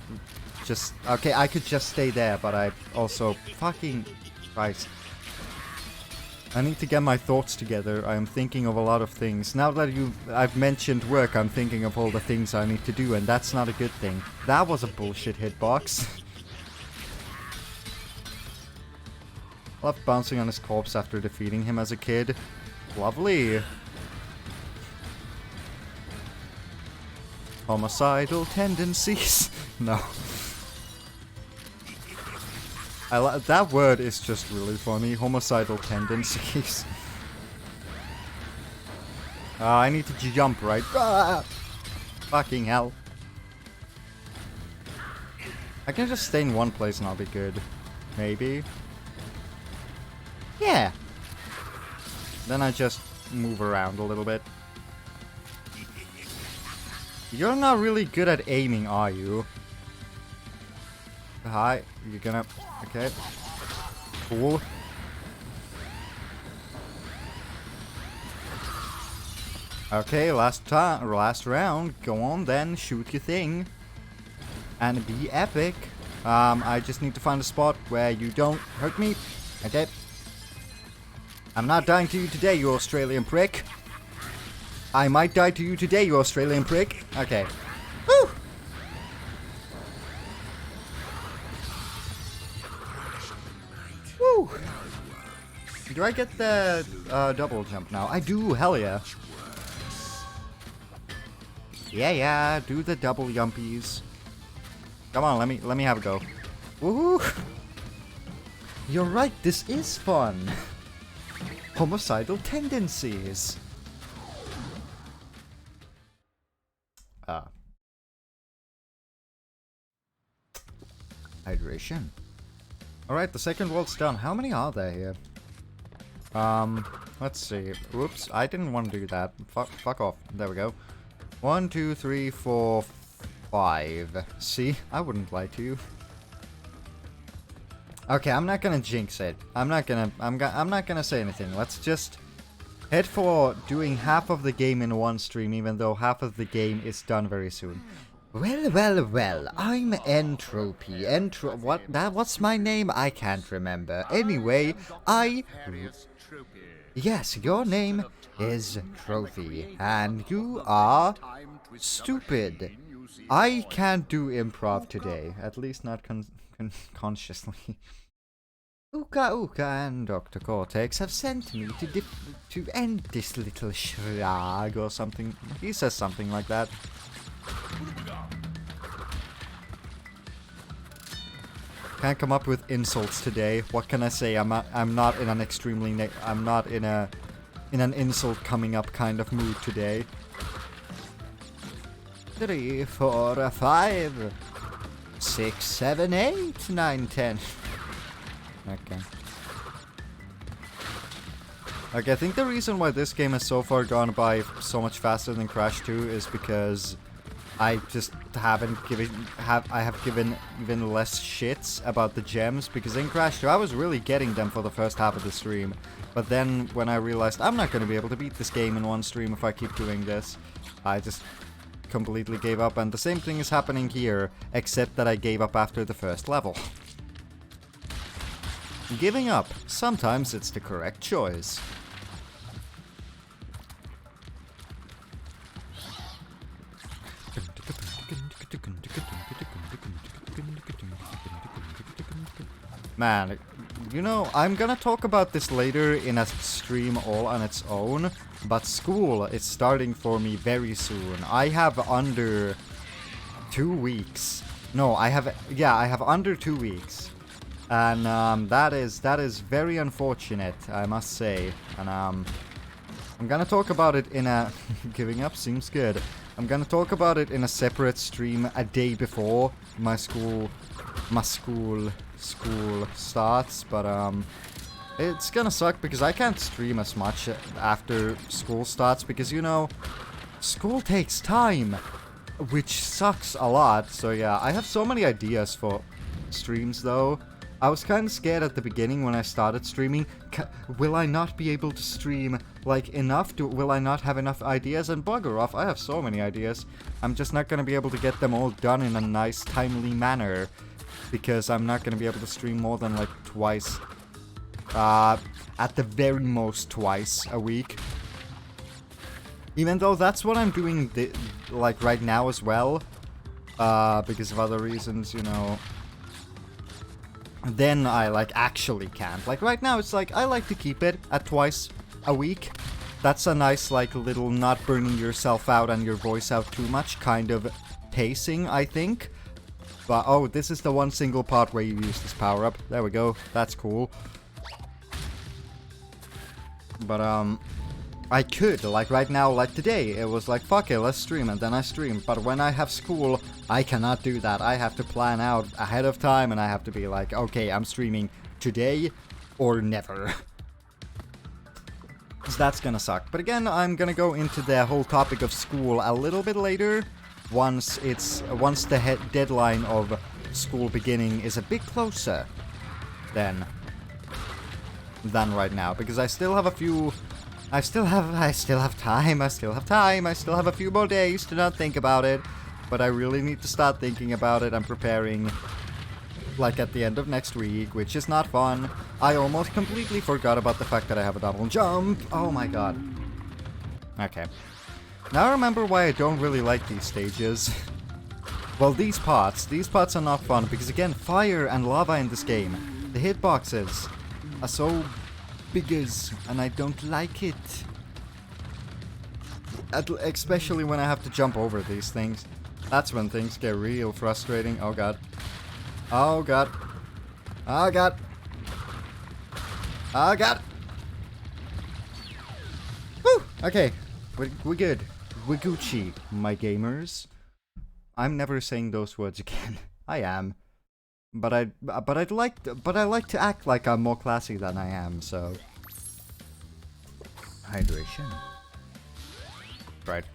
Okay, I could just stay there, but I also... Fucking... Christ. I need to get my thoughts together. I am thinking of a lot of things. Now that I've mentioned work, I'm thinking of all the things I need to do, and that's not a good thing. That was a bullshit hitbox. Love bouncing on his corpse after defeating him as a kid. Lovely. Homicidal tendencies. No. That word is just really funny. Homicidal tendencies. I need to jump, right? Ah! Fucking hell. I can just stay in one place and I'll be good. Maybe. Yeah. Then I just move around a little bit. You're not really good at aiming, are you? Hi, you're gonna... Okay. Cool. Okay, last round. Go on then, shoot your thing. And be epic. I just need to find a spot where you don't hurt me. Okay. I'm not dying to you today, you Australian prick. I might die to you today, you Australian prick. Okay. Woo! Woo! Do I get the double jump now? I do, hell yeah. Yeah, do the double yumpies. Come on, let me have a go. Woohoo! You're right, this is fun. Homicidal tendencies. Hydration. Alright, the second world's done. How many are there here? Let's see. Whoops, I didn't want to do that. Fuck off. There we go. 1, 2, 3, 4, 5. See? I wouldn't lie to you. Okay, I'm not gonna jinx it. I'm not gonna say anything. Let's just head for doing half of the game in one stream, even though half of the game is done very soon. Well, I'm Entropy. What's my name? I can't remember. Anyway, Yes, your name is Trophy, and you are stupid. I can't do improv today, at least not consciously. Uka and Dr. Cortex have sent me to end this little shrag or something. He says something like that. Can't come up with insults today. What can I say? I'm not in an extremely I'm not in an insult coming up kind of mood today. 3, 4, 5, 6, 7, 8, 9, 10. Okay. Like, I think the reason why this game has so far gone by so much faster than Crash 2 is because I just haven't I have given even less shits about the gems, because in Crash 2 I was really getting them for the first half of the stream. But then when I realized I'm not going to be able to beat this game in one stream if I keep doing this, I just completely gave up, and the same thing is happening here, except that I gave up after the first level. Giving up, sometimes it's the correct choice. Man, you know, I'm gonna talk about this later in a stream all on its own, but school is starting for me very soon. I have under 2 weeks. No, I have under 2 weeks. And that is very unfortunate, I must say. And I'm gonna talk about it in a giving up seems good. I'm gonna talk about it in a separate stream a day before my school starts, but it's gonna suck because I can't stream as much after school starts, because, you know, school takes time, which sucks a lot. So yeah, I have so many ideas for streams though. I was kind of scared at the beginning when I started streaming. Will I not be able to stream, like, enough? Will I not have enough ideas? And bugger off, I have so many ideas. I'm just not gonna be able to get them all done in a nice, timely manner, because I'm not gonna be able to stream more than, like, twice. At the very most twice a week. Even though that's what I'm doing, like, right now as well. Because of other reasons, you know. Then I, like, actually can't. Like, right now, it's like, I like to keep it at twice a week. That's a nice, like, little not burning yourself out and your voice out too much kind of pacing, I think. But, oh, this is the one single part where you use this power-up. There we go. That's cool. But, I could, like, right now, like today, it was like, fuck it, let's stream, and then I stream. But when I have school, I cannot do that. I have to plan out ahead of time, and I have to be like, okay, I'm streaming today or never. So that's gonna suck. But again, I'm gonna go into the whole topic of school a little bit later, once the deadline of school beginning is a bit closer than right now, because I still have a few. I still have time. I still have a few more days to not think about it, but I really need to start thinking about it. I'm preparing, like, at the end of next week, which is not fun. I almost completely forgot about the fact that I have a double jump. Oh my god. Okay. Now I remember why I don't really like these stages. Well, these parts are not fun, because again, fire and lava in this game, the hitboxes are so biggers, and I don't like it. Especially when I have to jump over these things. That's when things get real frustrating. Oh god. Oh god. Oh god. Oh god. Woo! Okay. We're good. We're Gucci, my gamers. I'm never saying those words again. I am. But I like to act like I'm more classy than I am, so hydration. Right.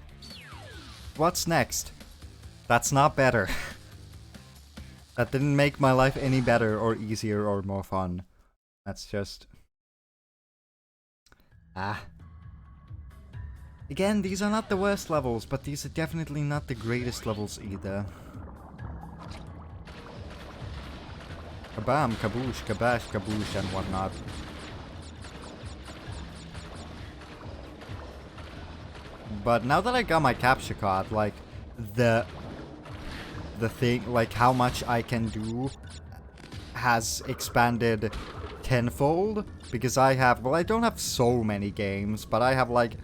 What's next? That's not better. That didn't make my life any better or easier or more fun. That's just Again, these are not the worst levels, but these are definitely not the greatest levels either. Kabam, kaboosh, kabash, kaboosh, and whatnot. But now that I got my capture card, like, the thing, like, how much I can do has expanded tenfold, because I have, well, I don't have so many games, but I have, like,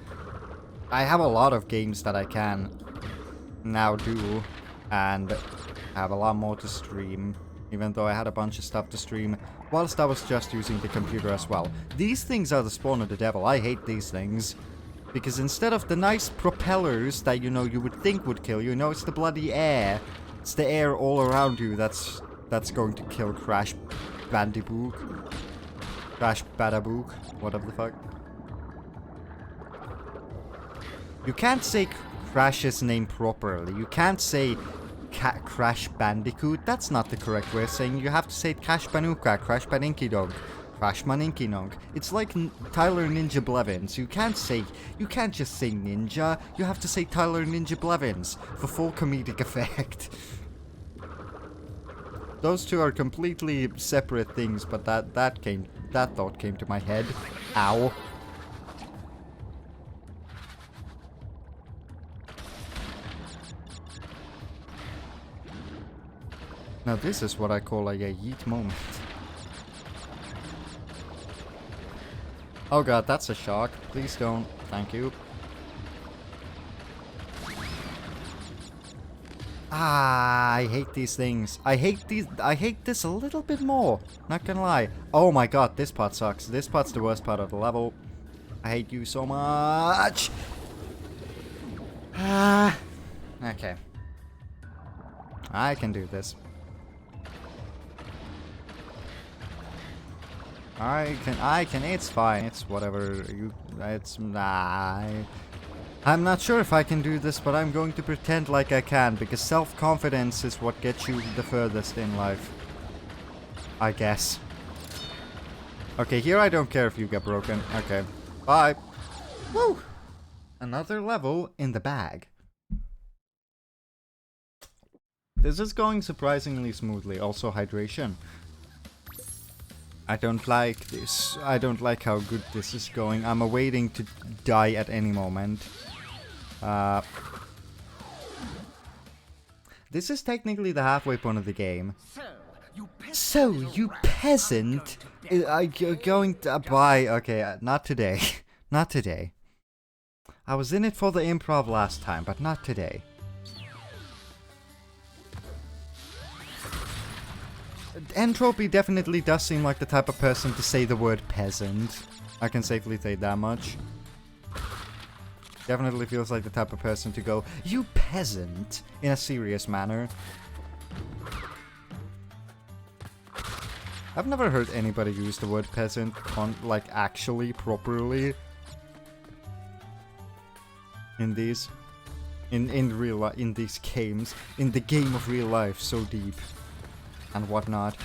I have a lot of games that I can now do, and have a lot more to stream. Even though I had a bunch of stuff to stream, whilst I was just using the computer as well. These things are the spawn of the devil. I hate these things. Because instead of the nice propellers that, you know, you would think would kill you, no, it's the bloody air. It's the air all around you that's going to kill Crash Bandibook. Crash Badabook. Whatever the fuck. You can't say Crash's name properly. You can't say Crash Bandicoot. That's not the correct way of saying. You have to say Crash Banuka, Crash Baninky Dog, Crash Maninky Nog. It's like Tyler Ninja Blevins. You can't just say Ninja. You have to say Tyler Ninja Blevins for full comedic effect. Those two are completely separate things, but that thought came to my head. Ow. Now this is what I call a yeet moment. Oh god, that's a shock. Please don't. Thank you. Ah, I hate these things. I hate this a little bit more. Not gonna lie. Oh my god, this part sucks. This part's the worst part of the level. I hate you so much. Ah. Okay. I can do this. I can, it's fine, it's whatever, I'm not sure if I can do this, but I'm going to pretend like I can, because self-confidence is what gets you the furthest in life. I guess. Okay, here I don't care if you get broken. Okay, bye. Woo! Another level in the bag. This is going surprisingly smoothly, also hydration. I don't like this. I don't like how good this is going. I'm awaiting to die at any moment. This is technically the halfway point of the game. So, you peasant! You're going to buy... Okay, not today. Not today. I was in it for the improv last time, but not today. Entropy definitely does seem like the type of person to say the word peasant. I can safely say that much. Definitely feels like the type of person to go, "You peasant," in a serious manner. I've never heard anybody use the word peasant on, like, actually, properly in these. in real life, in these games, in the game of real life, so deep and whatnot.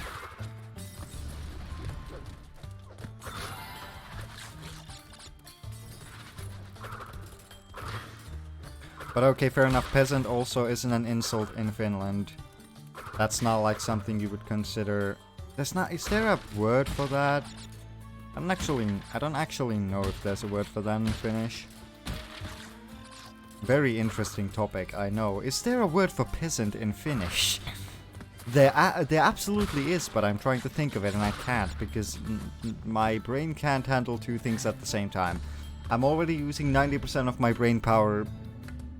But okay, fair enough. Peasant also isn't an insult in Finland. That's not like something you would consider. There's not. Is there a word for that? I don't actually know if there's a word for that in Finnish. Very interesting topic, I know. Is there a word for peasant in Finnish? There absolutely is, but I'm trying to think of it and I can't because my brain can't handle two things at the same time. I'm already using 90% of my brain power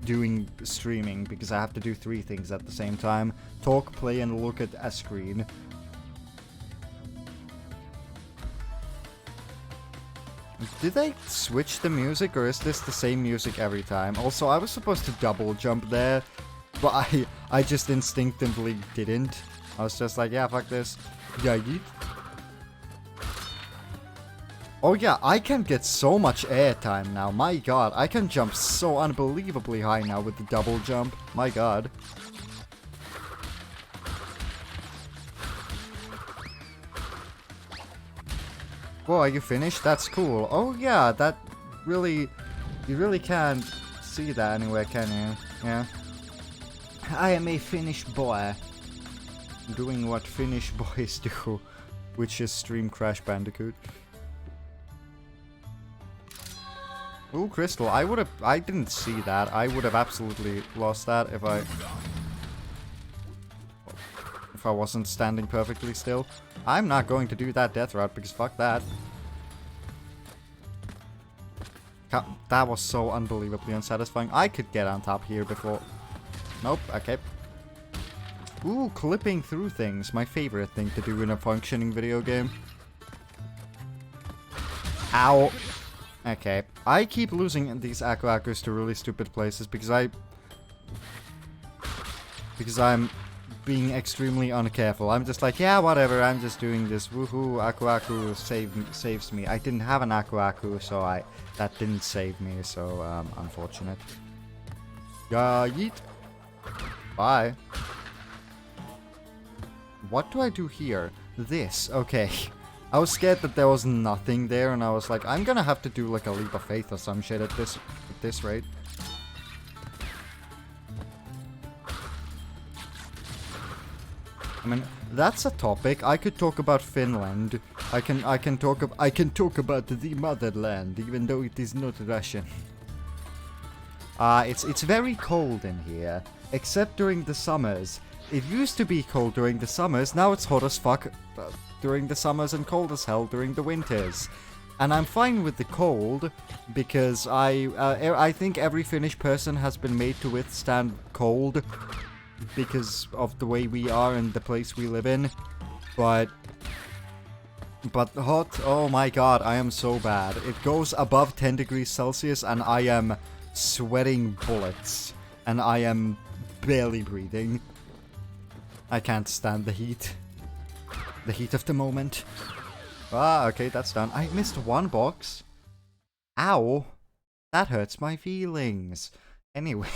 doing streaming because I have to do three things at the same time. Talk, play, and look at a screen. Did they switch the music, or is this the same music every time? Also, I was supposed to double jump there, but I just instinctively didn't. I was just like, yeah, fuck this. Yeah, yeet. Oh yeah, I can get so much airtime now. My god, I can jump so unbelievably high now with the double jump. My god. Whoa, are you finished? That's cool. Oh yeah, that really... You really can't see that anywhere, can you? Yeah. I am a Finnish boy. Doing what Finnish boys do. Which is stream Crash Bandicoot. Ooh, Crystal. I didn't see that. I would have absolutely lost that if I wasn't standing perfectly still. I'm not going to do that death route because fuck that. That was so unbelievably unsatisfying. I could get on top here before... Nope, okay. Ooh, clipping through things. My favorite thing to do in a functioning video game. Ow. Okay. I keep losing these Aku Akus to really stupid places because I'm being extremely uncareful. I'm just like, yeah, whatever, I'm just doing this. Woohoo, Aku Aku saves me. I didn't have an Aku Aku, so that didn't save me, so unfortunate. Yeet. Bye. What do I do here? This. Okay. I was scared that there was nothing there, and I was like, I'm gonna have to do like a leap of faith or some shit at this rate. I mean, that's a topic. I could talk about Finland. I can talk about the motherland, even though it is not Russian. It's very cold in here, except during the summers. It used to be cold during the summers. Now it's hot as fuck during the summers and cold as hell during the winters. And I'm fine with the cold because I think every Finnish person has been made to withstand cold because of the way we are and the place we live in. But hot, oh my god, I am so bad. It goes above 10 degrees Celsius and I am sweating bullets. And I am barely breathing. I can't stand the heat. The heat of the moment. Ah, okay, that's done. I missed one box. Ow. That hurts my feelings. Anyway.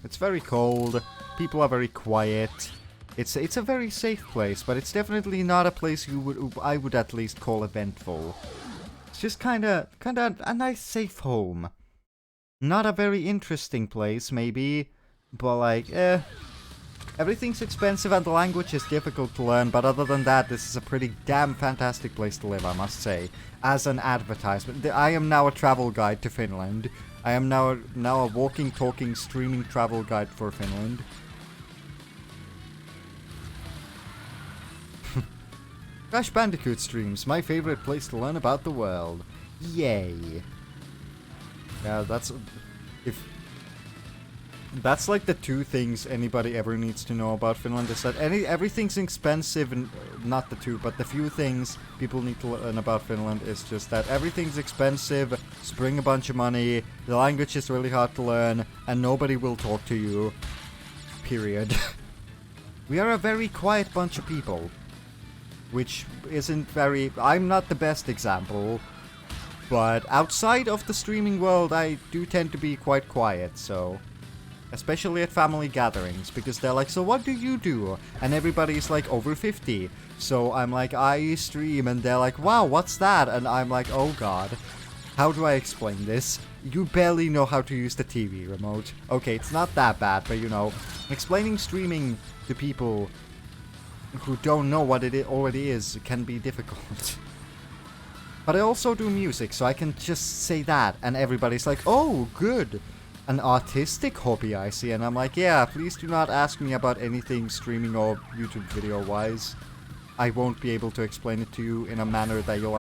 It's very cold. People are very quiet. It's a very safe place, but it's definitely not a place I would at least call eventful. It's just kinda a nice safe home. Not a very interesting place, maybe, but like, everything's expensive and the language is difficult to learn, but other than that, this is a pretty damn fantastic place to live, I must say. As an advertisement. I am now a travel guide to Finland. I am now a walking, talking, streaming travel guide for Finland. Crash Bandicoot streams, my favorite place to learn about the world. Yay. Yeah, that's like the two things anybody ever needs to know about Finland is that everything's expensive, and not the two, but the few things people need to learn about Finland is just that everything's expensive, spring a bunch of money, the language is really hard to learn, and nobody will talk to you. Period. We are a very quiet bunch of people. Which isn't very... I'm not the best example. But outside of the streaming world, I do tend to be quite quiet, so... Especially at family gatherings, because they're like, so what do you do? And everybody's like over 50. So I'm like, I stream, and they're like, wow, what's that? And I'm like, oh god. How do I explain this? You barely know how to use the TV remote. Okay, it's not that bad, but you know, explaining streaming to people who don't know what it already is can be difficult. But I also do music, so I can just say that, and everybody's like, oh, good. An artistic hobby, I see. And I'm like, yeah, please do not ask me about anything streaming or YouTube video-wise. I won't be able to explain it to you in a manner that you'll